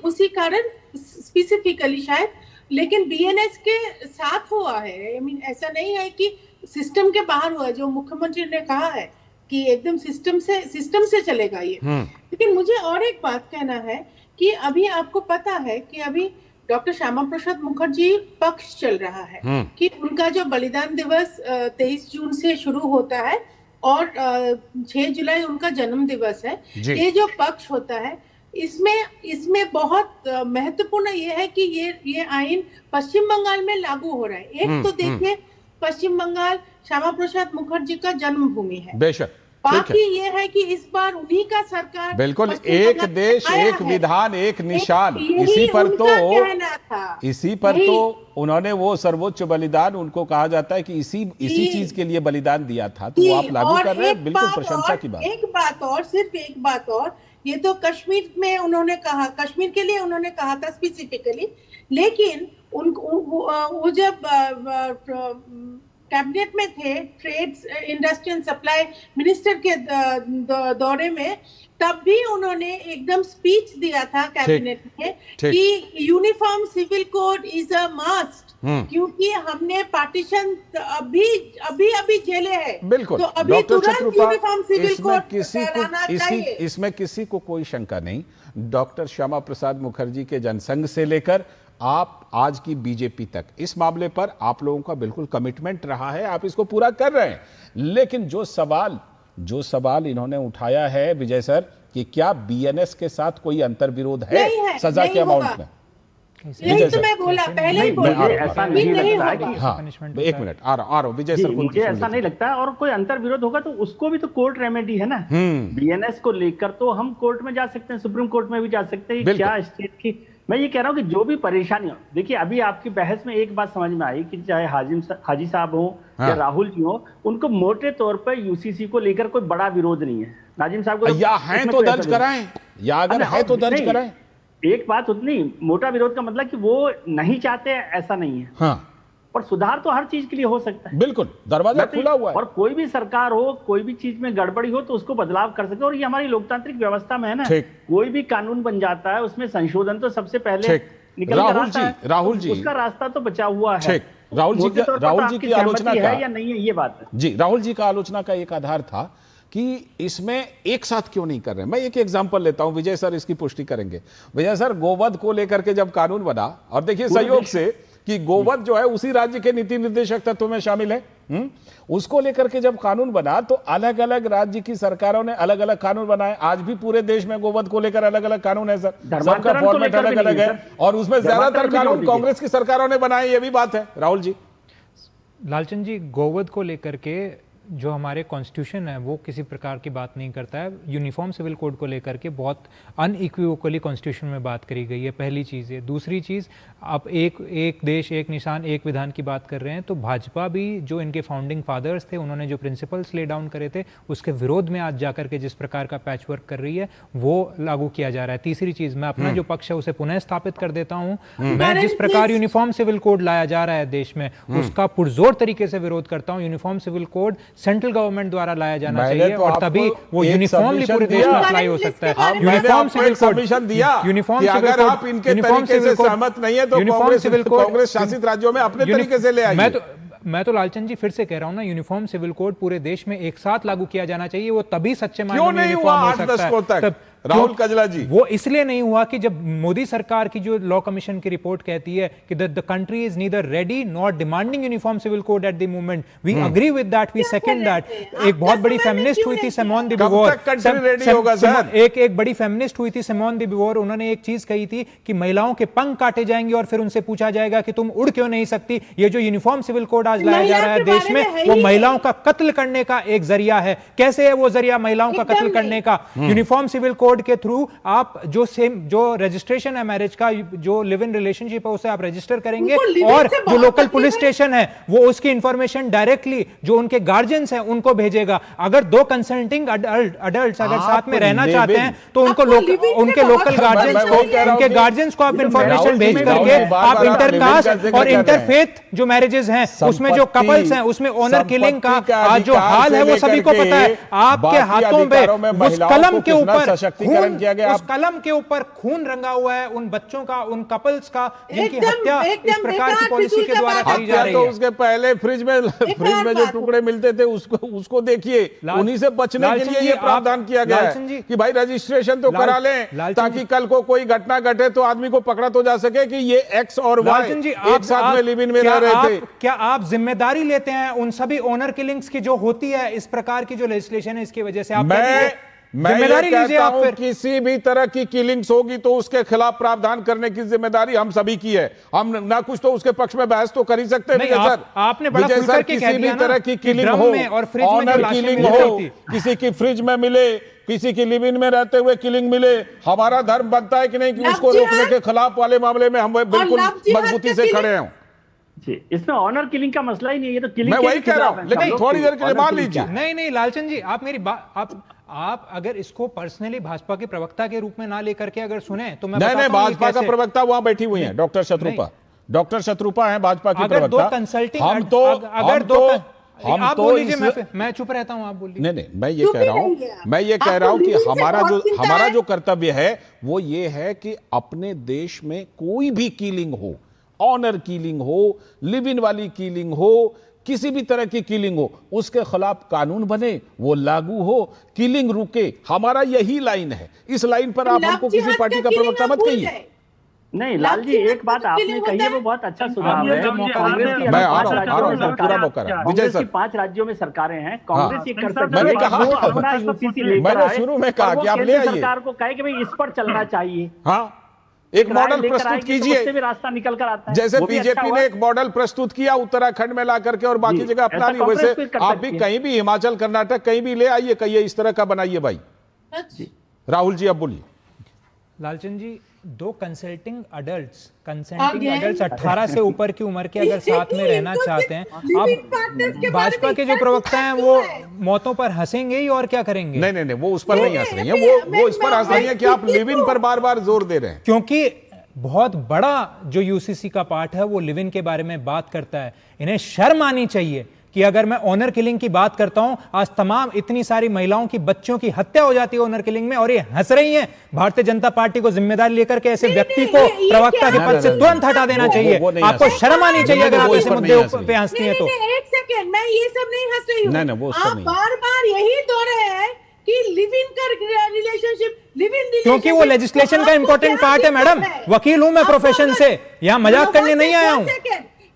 उसी कारण स्पेसिफिकली शायद, लेकिन बीएनएस के साथ हुआ है। आई मीन ऐसा नहीं है कि सिस्टम के बाहर हुआ है, जो मुख्यमंत्री ने कहा है कि एकदम सिस्टम से चलेगा ये। लेकिन मुझे और एक बात कहना है कि अभी आपको पता है कि अभी डॉक्टर श्यामा प्रसाद मुखर्जी पक्ष चल रहा है कि उनका जो बलिदान दिवस 23 जून से शुरू होता है और 6 जुलाई उनका जन्म दिवस है। ये जो पक्ष होता है इसमें बहुत महत्वपूर्ण ये है कि ये आइन पश्चिम बंगाल में लागू हो रहा है। एक तो देखिए, पश्चिम बंगाल श्यामा प्रसाद मुखर्जी का जन्मभूमि है, बेशक। बाकी ये है कि इस बार उन्हीं का सरकार, बिल्कुल, एक देश एक विधान एक निशान, इसी पर तो उन्होंने वो सर्वोच्च बलिदान, उनको कहा जाता है कि इसी चीज के लिए बलिदान दिया था, तो वो आप लागू कर रहे हैं, बिल्कुल प्रशंसा की बात। एक बात और, सिर्फ एक बात और, ये तो कश्मीर में उन्होंने कहा, कश्मीर के लिए उन्होंने कहा था स्पेसिफिकली, लेकिन वो जब कैबिनेट में थे, trade industry and supply minister के दौरे में, तब भी उन्होंने एकदम स्पीच दिया था कैबिनेट में कि uniform civil code is a must, क्योंकि हमने पार्टीशन अभी झेले हैं। बिल्कुल, तो अभी तुरंत यूनिफॉर्म सिविल कोड इसमें किसी को कोई शंका नहीं। डॉक्टर श्यामा प्रसाद मुखर्जी के जनसंघ से लेकर आप आज की बीजेपी तक इस मामले पर आप लोगों का बिल्कुल कमिटमेंट रहा है, आप इसको पूरा कर रहे हैं। लेकिन जो सवाल इन्होंने उठाया है विजय सर, कि क्या बीएनएस के साथ कोई अंतर्विरोध है सजा के अमाउंट में? यही तो मैं बोला, पहले ही बोला, ऐसा नहीं लगता कि एक मिनट आ रहा विजय सर, मुझे ऐसा नहीं लगता। और कोई अंतर्विरोध होगा तो उसको भी तो कोर्ट रेमेडी है ना। बीएनएस को लेकर तो हम कोर्ट में जा सकते हैं, सुप्रीम कोर्ट में भी जा सकते हैं। क्या स्टेट की, मैं ये कह रहा हूँ कि जो भी परेशानियां, देखिए अभी आपकी बहस में एक बात समझ में आई कि चाहे हाजी साहब हो या राहुल जी हो, उनको मोटे तौर पर यूसीसी को लेकर कोई बड़ा विरोध नहीं है। नाजिम साहब को या है तो दर्ज कराएं, या अगर है तो दर्ज कराएं। एक बात उतनी, मोटा विरोध का मतलब कि वो नहीं चाहते, ऐसा नहीं है। पर सुधार तो हर चीज के लिए हो सकता है, बिल्कुल, दरवाजा खुला हुआ है। और कोई भी सरकार हो, कोई भी चीज में गड़बड़ी हो तो उसको बदलाव कर सकते, और ये हमारी लोकतांत्रिक व्यवस्था में है ना। कोई भी कानून बन जाता है उसमें संशोधन तो सबसे पहले निकल राहुल जी उसका रास्ता तो बचा हुआ है। राहुल जी की आलोचना है या नहीं है, ये बात है जी। राहुल जी का आलोचना का एक आधार था कि इसमें एक साथ क्यों नहीं कर रहे। मैं एक एग्जांपल लेता हूं, विजय सर इसकी पुष्टि करेंगे। विजय सर, गोवध को लेकर के जब कानून बना, और देखिए सहयोग से कि गोवध जो है उसी राज्य के नीति निर्देशक तत्व में शामिल है, उसको लेकर के जब कानून बना तो अलग अलग राज्य की सरकारों ने अलग अलग कानून बनाए। आज भी पूरे देश में गोवध को लेकर अलग अलग कानून है सर, सबका फॉर्मेट अलग अलग है, और उसमें ज्यादातर कानून कांग्रेस की सरकारों ने बनाए, ये भी बात है। राहुल जी, लालचंद जी, गोवध को लेकर के जो हमारे कॉन्स्टिट्यूशन है वो किसी प्रकार की बात नहीं करता है। यूनिफॉर्म सिविल कोड को लेकर के बहुत अनइक्विवोकली कॉन्स्टिट्यूशन में बात करी गई है, पहली चीज़ है। दूसरी चीज़, आप एक देश एक निशान एक विधान की बात कर रहे हैं, तो भाजपा भी जो इनके फाउंडिंग फादर्स थे, उन्होंने जो प्रिंसिपल्स ले डाउन करे थे, उसके विरोध में आज जाकर के जिस प्रकार का पैच वर्क कर रही है वो लागू किया जा रहा है। तीसरी चीज़, मैं अपना जो पक्ष है उसे पुनः स्थापित कर देता हूँ। मैं जिस प्रकार यूनिफॉर्म सिविल कोड लाया जा रहा है देश में, उसका पुरजोर तरीके से विरोध करता हूँ। Uniform civil code central government द्वारा लाया जाना चाहिए और तभी वो यूनिफॉर्मली पूरे देश में अप्लाई हो सकता है। यूनिफॉर्म सिविल कोड दिया, यूनिफॉर्म अगर आप इनके तरीके से सहमत नहीं है तो कांग्रेस शासित राज्यों में अपने तरीके से ले आइए। मैं तो लालचंद जी फिर से कह रहा हूं ना, यूनिफॉर्म सिविल कोड पूरे देश में एक साथ लागू किया जाना चाहिए, वो तभी सच्चे मायने में यूनिफॉर्म हो सकता है। राहुल कजला जी, वो इसलिए नहीं हुआ कि जब मोदी सरकार की जो लॉ कमीशन की रिपोर्ट कहती है कि the country is neither ready not demanding uniform civil code at the moment, we agree with that, we second that. एक बहुत बड़ी फेमिनिस्ट हुई थी सिमोन द बिवोर, एक बड़ी फेमिनिस्ट हुई थी सिमोन द बिवोर, उन्होंने एक चीज कही थी कि महिलाओं के पंख काटे जाएंगे और फिर उनसे पूछा जाएगा कि तुम उड़ क्यों नहीं सकती। ये जो यूनिफॉर्म सिविल कोड आज लाया जा रहा है देश में, वो महिलाओं का कत्ल करने का एक जरिया है। कैसे है वो जरिया महिलाओं का कत्ल करने का? यूनिफॉर्म सिविल कोड के थ्रू आप जो रजिस्ट्रेशन है मैरिज का, जो लिव इन रिलेशनशिप है, उसे आप रजिस्टर करेंगे और जो लोकल पुलिस स्टेशन है वो उसकी इंफॉर्मेशन डायरेक्टली जो उनके गार्जियंस हैं उनको भेजेगा। अगर दो कंसल्टिंग अडल्ट्स अगर साथ में रहना चाहते हैं तो उनको उनके लोकल गार्जियंस को आप इंफॉर्मेशन भेज करके आप इंटरकास्ट और इंटरफेथ जो मैरिजेस हैं उसमें जो कपल्स हैं उसमें ऑनर किलिंग का आज जो हाल है वो सभी को पता है। आपके हाथों में उस कलम के ऊपर उस कलम के ऊपर खून रंगा हुआ है उन बच्चों का, उन कपल्स का जिनकी हत्या इस प्रकार की पॉलिसी के द्वारा करी जा रही है। तो उसके पहले फ्रिज में जो टुकड़े मिलते थे उसको देखिए, उन्हीं से बचने के लिए ये प्रावधान किया गया है कि भाई रजिस्ट्रेशन तो करा लें ताकि कल को कोई घटना घटे तो आदमी को पकड़ा तो जा सके कि ये एक्स और वाई एक साथ में लिव इन में रह रहे थे। क्या आप जिम्मेदारी लेते हैं उन सभी ऑनर किलिंग्स की जो होती है इस प्रकार की जो लेजिस्लेशन है इसकी वजह से? आप जिम्मेदारी लीजिए आप। फिर किसी भी तरह की किलिंग्स होगी तो उसके खिलाफ प्रावधान करने की जिम्मेदारी हम सभी की है। हम ना कुछ तो उसके पक्ष में बहस तो कर ही सकते हैं। आपने बड़ा खुल करके किसी भी तरह की किलिंग हो, ऑनर किलिंग हो, किसी की फ्रिज में मिले, किसी की लिव इन में रहते हुए किलिंग मिले, हमारा धर्म बनता है कि नहीं कि उसको रोकने के खिलाफ वाले मामले में हम बिल्कुल मजबूती से खड़े हैं। जी, इसमें ऑनर किलिंग का मसला ही नहीं है, ये तो किलिंग मैं वही कह रहा हूं, लेकिन थोड़ी देर के लिए मान लीजिए। नहीं लालचंद जी, आप मेरी बात आप अगर इसको पर्सनली भाजपा के प्रवक्ता के रूप में ना लेकर के अगर सुने तो मैं नहीं, भाजपा का प्रवक्ता वहां बैठी हुई है, डॉक्टर शत्रुपा है भाजपा की प्रवक्ता। दो कंसल्टिंग आप बोल लीजिए, मैं चुप रहता हूं, आप बोल लीजिए। नहीं, मैं ये कह रहा हूं कि हमारा जो कर्तव्य है वो ये है कि अपने देश में कोई भी किलिंग हो, ऑनर किलिंग हो, लिव इन वाली किलिंग हो, किसी भी तरह की किलिंग हो, उसके खिलाफ कानून बने, वो लागू हो, किलिंग रुके। हमारा यही लाइन है। इस लाइन पर आप हमको किसी पार्टी का प्रवक्ता मत कहिए। नहीं लाल जी, एक बात आपने कही है वो बहुत अच्छा सुझाव है। कांग्रेस की 5 राज्यों में सरकारें हैं, कांग्रेस ये कर सकती है वो अपना यूसीसी लेकर आए, शुरू में कहा कि आप ले आइए, सरकार को कहे कि भाई इस पर चलना चाहिए। हाँ, एक मॉडल प्रस्तुत कीजिए, भी रास्ता निकल कर आता है। जैसे बीजेपी ने एक मॉडल प्रस्तुत किया उत्तराखंड में ला करके और बाकी जगह अपना ली, वैसे आप भी कहीं भी हिमाचल, कर्नाटक कहीं भी ले आइए, कहिए इस तरह का बनाइए भाई। राहुल जी अब बोलिए। लालचंद जी, दो कंसल्टिंग अडल्ट्स 18 से ऊपर की उम्र के अगर साथ में रहना चाहते हैं, अब भाजपा के जो प्रवक्ता हैं वो मौतों पर हंसेंगे ही और क्या करेंगे? नहीं, वो उस पर नहीं हंस रही है, वो इस पर हंस रही है कि आप लिव इन पर बार बार जोर दे रहे हैं। क्योंकि बहुत बड़ा जो यूसीसी का पार्ट है वो लिव इन के बारे में बात करता है। इन्हें शर्म आनी चाहिए कि अगर मैं ऑनर किलिंग की बात करता हूं, आज तमाम इतनी सारी महिलाओं की, बच्चों की हत्या हो जाती है ऑनर किलिंग में और ये हंस रही हैं। भारतीय जनता पार्टी को जिम्मेदारी लेकर के ऐसे व्यक्ति को प्रवक्ता के पद से तुरंत हटा देना चाहिए। आपको शर्म आनी चाहिए अगर आप ऐसे मुद्दे पे हंसती हैं तो। एक सेकेंड, मैं ये सब नहीं हंस रही हूँ। आप बार यही दोहरा है कि लिव इन का रिलेशनशिप, लिव इन, क्योंकि वो लेजिस्लेशन का इंपॉर्टेंट पार्ट है मैडम। वकील हूं मैं प्रोफेशन से, यहाँ मजाक करने नहीं आया हूँ।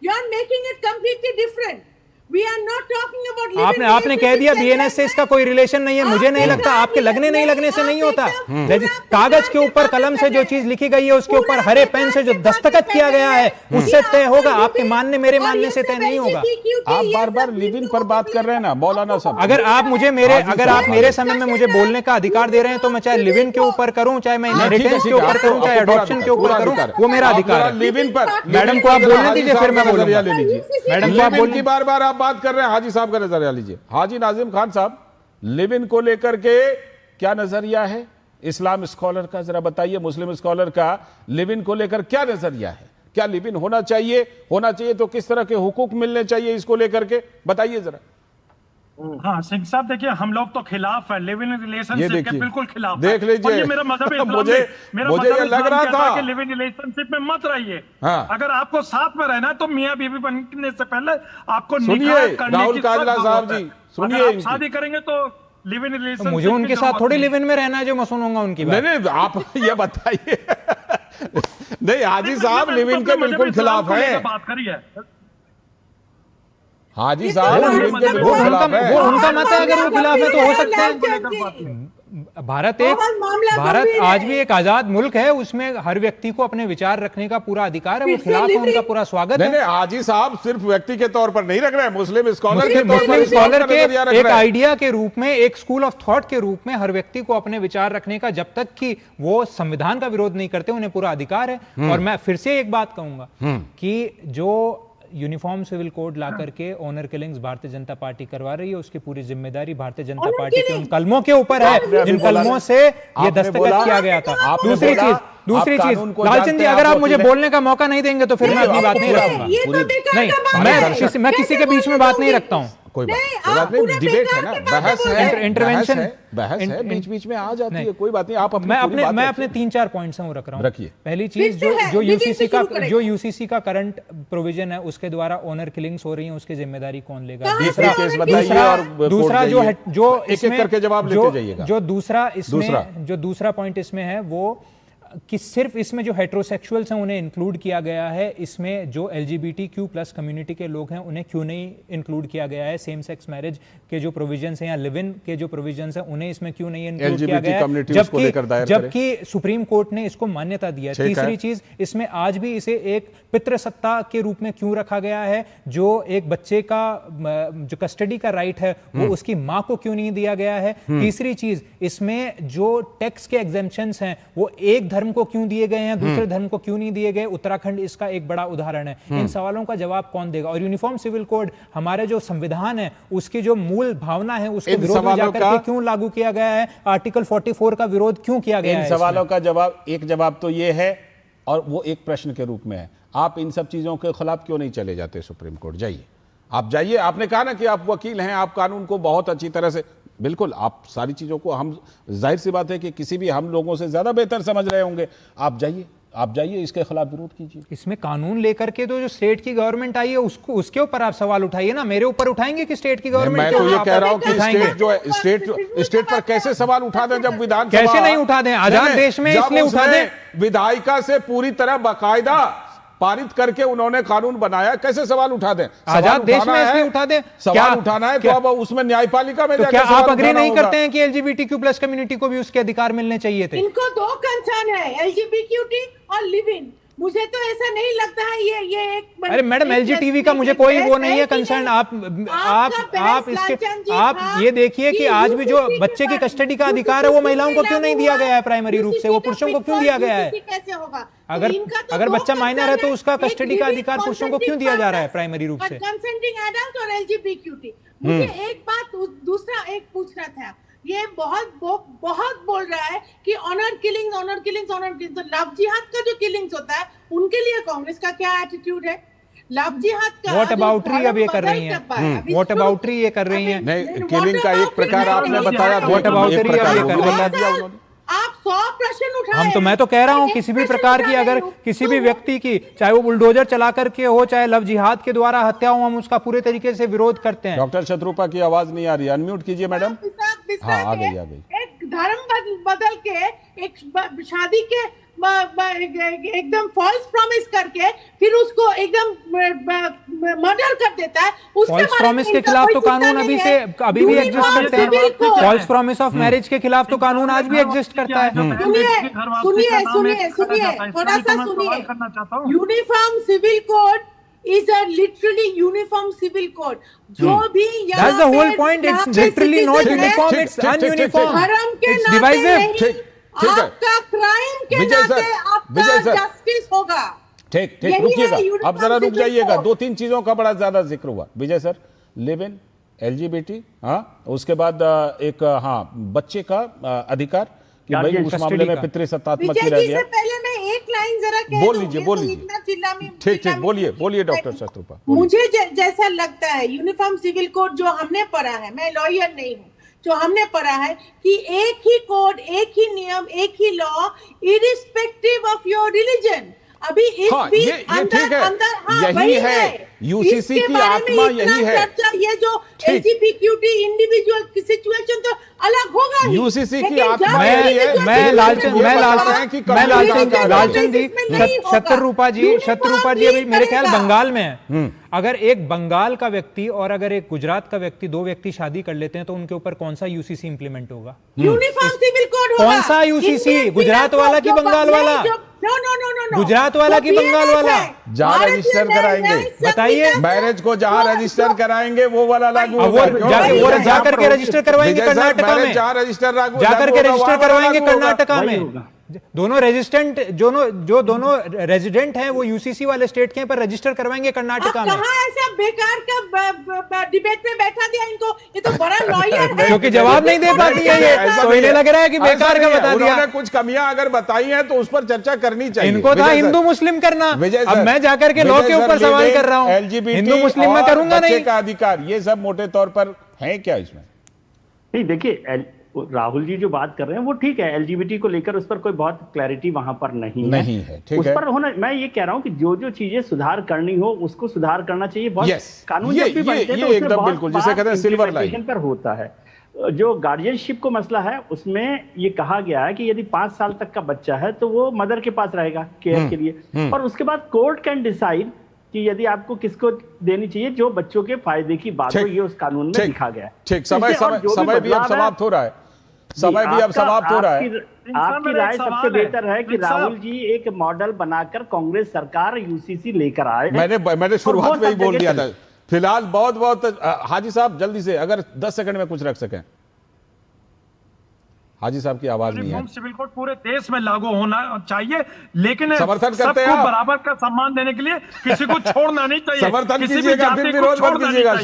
You are making it completely different. We are not talking about आपने कह दिया बीएनएस से इसका कोई रिलेशन नहीं है। मुझे नहीं लगता, आपके लगने लगने से नहीं होता। कागज के ऊपर कलम से जो चीज लिखी गई है उसके ऊपर हरे पेन से जो दस्तखत किया गया है उससे तय होगा। आपके मानने मेरे मानने से तय नहीं होगा। आप बार बार लिव इन पर बात कर रहे हैं ना मौलाना साहब। अगर आप मेरे समय में मुझे बोलने का अधिकार दे रहे हैं तो मैं चाहे लिव इन के ऊपर करूं, चाहे मैं इनहेरिटेंस के ऊपर करूं, चाहे अडॉप्शन के ऊपर करूं, वो मेरा अधिकार है। लिव इन पर मैडम को आप बोलने दीजिए, फिर मैं बोलूंगा। मैडम को आप बोलने की बार-बार आप बात कर रहे हैं। हाजी साहब का नजरिया लीजिए। हाजी नाजिम खान साहब, लिव इन को लेकर के क्या नजरिया है इस्लाम स्कॉलर का, जरा बताइए। मुस्लिम स्कॉलर का लिव इन को लेकर क्या नजरिया है? क्या लिव इन होना चाहिए तो किस तरह के हुकूक मिलने चाहिए, इसको लेकर के बताइए जरा। हाँ सिंह साहब, देखिए हम लोग तो खिलाफ है लिव इन रिलेशनशिप के, बिल्कुल खिलाफ। देख लीजिए, ये मेरा मजहब मुझे ये लग रहा था कि लिव इन रिलेशनशिप में मत रहिए। हाँ। अगर आपको साथ में रहना है तो मियां बीवी बनने से पहले आपको सुनिए राहुल काजला साहब जी, सुनिए। शादी करेंगे तो लिव इन रिलेशन, मुझे उनके साथ थोड़ी लिव इन में रहना है जो मैं सुनूंगा उनकी बात। नहीं आप ये बताइए। नहीं हाजी साहब लिव इन के बिल्कुल खिलाफ है। बात करिए हाजी साहब, वो उनका मत है। अगर वो खिलाफ है तो हो सकता है। भारत आज भी एक आजाद मुल्क है, उसमें हर व्यक्ति को अपने विचार रखने का पूरा अधिकार है। वो खिलाफ है, उनका पूरा स्वागत है। हाजी साहब सिर्फ व्यक्ति के तौर पर नहीं रख रहे हैं, मुस्लिम स्कॉलर के एक आइडिया के रूप में, एक स्कूल ऑफ थॉट के रूप में हर व्यक्ति को अपने विचार रखने का, जब तक कि वो संविधान का विरोध नहीं करते, उन्हें पूरा अधिकार है। और मैं फिर से एक बात कहूंगा कि जो यूनिफॉर्म सिविल कोड ला करके honour killings Bharatiya Janata party करवा रही है, उसकी पूरी जिम्मेदारी भारतीय जनता पार्टी के उन कलमों के ऊपर है जिन कलमों से ये दस्तखत किया गया था। दूसरी चीज लालचंद जी, अगर आप मुझे बोलने का मौका नहीं देंगे तो फिर मैं अपनी बात नहीं रखूंगा। नहीं, मैं किसी के बीच में बात नहीं रखता हूँ। कोई बात नहीं, डिबेट है ना, बहस है, इंटरवेंशन बहस है, बीच बीच में आ जाती है, कोई बात नहीं। आप मैं अपने 3-4 पॉइंट्स हैं वो रख रहा हूँ। रखिए। पहली चीज जो यूसीसी का करंट प्रोविजन है उसके द्वारा ऑनर किलिंग्स हो रही हैं, उसकी जिम्मेदारी कौन लेगा? दूसरा जो एक एक करके जवाब लेते जाइएगा। जो दूसरा पॉइंट इसमें है वो कि सिर्फ इसमें जो हेट्रोसेक्सुअल्स हैं उन्हें इंक्लूड किया गया है, इसमें जो LGBTQ+ कम्युनिटी के लोग हैं उन्हें क्यों नहीं इंक्लूड किया गया है? सेम सेक्स मैरिज के जो प्रोविजंस हैं या लिव इन के जो प्रोविजंस हैं उन्हें इसमें क्यों नहीं इंक्लूड किया गया है, जबकि सुप्रीम कोर्ट ने इसको मान्यता दी है। तीसरी चीज, इसमें आज भी इसे एक पितृसत्ता के रूप में क्यों रखा गया है? जो एक बच्चे का जो कस्टडी का राइट है वो उसकी मां को क्यों नहीं दिया गया है? तीसरी चीज, इसमें जो टैक्स के एग्जेम्पशंस हैं वो एक धर्म को क्यों दिए गए हैं, दूसरे धर्म को क्यों नहीं दिए गए? उत्तराखंड इसका एक बड़ा उदाहरण है। इन सवालों का जवाब कौन देगा? और यूनिफॉर्म सिविल कोड हमारे जो संविधान है उसकी जो मूल भावना है उसके विरोध में जाकर के क्यों लागू किया गया है? आर्टिकल 44 का विरोध क्यों किया गया है? इन सवालों का जवाब तो ये है, और वो एक प्रश्न के रूप में है। आप इन सब चीजों के खिलाफ क्यों नहीं चले जाते सुप्रीम कोर्ट? जाइए, आप जाइए। आपने कहा ना कि आप वकील हैं, आप कानून को बहुत अच्छी तरह से, बिल्कुल आप सारी चीजों को, हम जाहिर सी बात है कि किसी भी हम लोगों से ज्यादा बेहतर समझ रहे होंगे। आप जाइए इसके खिलाफ विरोध कीजिए। इसमें कानून लेकर के तो जो स्टेट की गवर्नमेंट आई है उसके ऊपर आप सवाल उठाइए ना, मेरे ऊपर उठाएंगे कि स्टेट की गवर्नमेंट? मैं तो ये कह रहा हूं कि स्टेट पर कैसे सवाल उठा दें जब विधानसभा, कैसे नहीं उठा दें? आजाद देश में इसलिए उठा दें, विधायिका से पूरी तरह बाकायदा पारित करके उन्होंने कानून बनाया, कैसे सवाल उठा दें? आजाद देश में इसलिए उठा दें, सवाल उठाना है तो अब उसमें न्यायपालिका में तो क्या आप अग्री नहीं करते हैं कि LGBTQ+ कम्युनिटी को भी उसके अधिकार मिलने चाहिए थे? इनको दो कंसर्न है, LGBTQ और लिव इन। मुझे तो ऐसा नहीं लगता है ये एक। अरे मैडम, LGTV का मुझे कोई वो नहीं है कंसर्न। आप ये देखिए कि आज भी जो बच्चे की कस्टडी का अधिकार है वो महिलाओं को क्यों नहीं दिया गया है प्राइमरी रूप से? वो पुरुषों को क्यों दिया गया है? कैसे होगा? अगर बच्चा माइनर है तो उसका कस्टडी का अधिकार पुरुषों को क्यों दिया जा रहा है प्राइमरी रूप से? कंसेंटिंग एडल्ट और LGBTQ। मुझे एक बात दूसरा एक पूछना था। ये बहुत बोल रहा है कि ऑनर किलिंग्स। तो लव जिहाद का जो किलिंग्स होता है उनके लिए कांग्रेस का क्या एटीट्यूड है? लव जिहाद का व्हाट अबाउटरी अब ये कर रही हैं, व्हाट अबाउटरी ये कर रही हैं। नहीं, किलिंग का एक प्रकार आपने बताया, व्हाट अबाउटरी अब ये कर रही हैं। आप 100 प्रश्न उठाए। मैं तो कह रहा हूं किसी भी प्रकार की, अगर किसी भी व्यक्ति की, चाहे वो बुलडोजर चला करके हो, चाहे लव जिहाद के द्वारा हत्या हो, हम उसका पूरे तरीके से विरोध करते हैं। डॉक्टर शत्रुपा की आवाज नहीं आ रही, अनम्यूट कीजिए मैडम। हाँ, आ गई। एक धर्म बदल के एक शादी के एकदम फॉल्स प्रॉमिस करके फिर उसको एकदम मर्डर कर देता है। फॉल्स प्रॉमिस के खिलाफ तो कानून अभी भी एग्जिस्ट करते हैं। फॉल्स प्रॉमिस ऑफ मैरिज के खिलाफ तो कानून आज भी एग्जिस्ट करता है। सुनिए थोड़ा सा सुनिए। Uniform civil code is a literally uniform civil code. जो भी that's the whole point. It's literally not uniform. It's ununiform. It's divisive. आपका क्राइम के नाते आपका जस्टिस होगा। ठीक रुकिएगा, अब जरा रुक जाइएगा। 2-3 चीजों का बड़ा ज्यादा जिक्र हुआ विजय सर। लिव इन LGBT, हाँ, उसके बाद एक बच्चे का अधिकार कि भाई उस मामले में पितृसत्तात्मक ही रह गया। पहले मैं एक लाइन जरा बोल लीजिए। ठीक बोलिए डॉक्टर शत्रुपा। मुझे जैसा लगता है यूनिफॉर्म सिविल कोड जो हमने पढ़ा है, मैं लॉयर नहीं हूँ, जो हमने पढ़ा है कि एक ही कोड, एक ही नियम, एक ही law, irrespective of your religion. अभी इस ठीक है, यही है यूसीसी की आत्मा, यही है। ये जो LGBTQ इंडिविजुअल की सिचुएशन तो अलग होगा। यूसीसी की आत्मा मैं लालचंद जी, शत्रुपा जी अभी मेरे ख्याल बंगाल में है। अगर एक बंगाल का व्यक्ति और अगर एक गुजरात का व्यक्ति, 2 व्यक्ति शादी कर लेते हैं तो उनके ऊपर कौन सा यूसीसी इंप्लीमेंट होगा? यूनिफॉर्म सिविल कोड होगा। कौन सा यूसीसी? गुजरात वाला की बंगाल वाला? नो गुजरात वाला की बंगाल वाला? जहाँ रजिस्टर कराएंगे, बताइए। मैरिज को जहाँ रजिस्टर कराएंगे वो वाला लागू होगा। वो जाकर के रजिस्टर करवाएंगे कर्नाटका में, जहाँ रजिस्टर जाकर के रजिस्टर करवाएंगे कर्नाटका में। दोनों रेजिस्टेंट जो दोनों रेजिडेंट हैं वो यूसीसी वाले स्टेट के हैं, पर रजिस्टर करवाएंगे कर्नाटका में। कहाँ ऐसा बेकार का डिबेट में बैठा दिया इनको? ये तो बड़ा लॉयर है क्योंकि जवाब नहीं दे पाती है ये, तो इन्हें लग रहा है कि बेकार का बता दिया। उन्होंने कुछ कमियां अगर बताई हैं तो उस पर चर्चा करनी चाहिए। इनको था हिंदू मुस्लिम करना, अब मैं जाकर के लॉ के ऊपर सवाल कर रहा हूँ। हिंदू मुस्लिम में करूंगा नहीं। का अधिकार, ये सब मोटे तौर पर है क्या इसमें? नहीं, देखिए राहुल जी जो बात कर रहे हैं वो ठीक है, LGBT को लेकर उस पर कोई बहुत क्लैरिटी वहां पर नहीं है। ठीक उस पर होना, मैं ये कह रहा हूं कि जो चीजें सुधार करनी हो उसको सुधार करना चाहिए। बहुत कानून जब भी बनते हैं तो एकदम बिल्कुल जिसे कहते हैं सिल्वर लाइन पर होता है। जो गार्जियनशिप को मसला है उसमें ये कहा गया है कि यदि 5 साल तक का बच्चा है तो वो मदर के पास रहेगा केयर के लिए, और उसके बाद कोर्ट कैन डिसाइड कि यदि आपको किसको देनी चाहिए। जो बच्चों के फायदे की बात हो, ये उस कानून में लिखा गया है। ठीक, समय भी अब समाप्त हो रहा है। आपकी राय सबसे बेहतर है कि राहुल जी एक मॉडल बनाकर कांग्रेस सरकार यूसीसी लेकर आए। मैंने शुरुआत में ही बोल दिया था। फिलहाल बहुत हाजी साहब जल्दी से अगर 10 सेकंड में कुछ रख सकें। हाजी साहब की आवाज नहीं है। सिविल कोड पूरे देश में लागू होना चाहिए, लेकिन समर्थन करते हैं सबको बराबर का सम्मान देने के लिए किसी को छोड़ना नहीं चाहिए। समर्थन कीजिएगा, फिर विरोध मत कीजिएगा।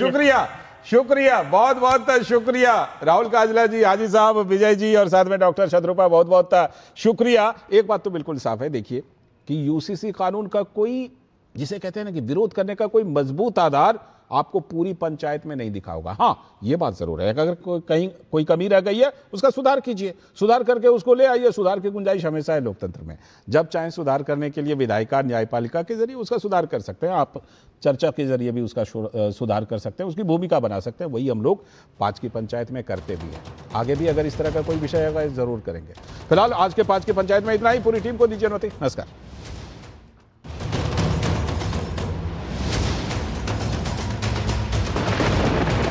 शुक्रिया, बहुत शुक्रिया राहुल काजला जी, हाजी साहब, विजय जी और साथ में डॉक्टर शत्रुपा, बहुत शुक्रिया। एक बात तो बिल्कुल साफ है, देखिए कि यूसीसी कानून का कोई, जिसे कहते हैं ना कि विरोध करने का कोई मजबूत आधार आपको पूरी पंचायत में नहीं दिखा होगा। हाँ, ये बात जरूर है, अगर कहीं कोई कमी रह गई है उसका सुधार कीजिए, सुधार करके उसको ले आइए। सुधार की गुंजाइश हमेशा है लोकतंत्र में। जब चाहे सुधार करने के लिए विधायिका, न्यायपालिका के जरिए उसका सुधार कर सकते हैं आप, चर्चा के जरिए भी उसका सुधार कर सकते हैं, उसकी भूमिका बना सकते हैं। वही हम लोग 5 की पंचायत में करते भी हैं। आगे भी अगर इस तरह का कोई विषय होगा जरूर करेंगे। फिलहाल आज के 5 की पंचायत में इतना ही। पूरी टीम को दीजिए अनुमति। नमस्कार।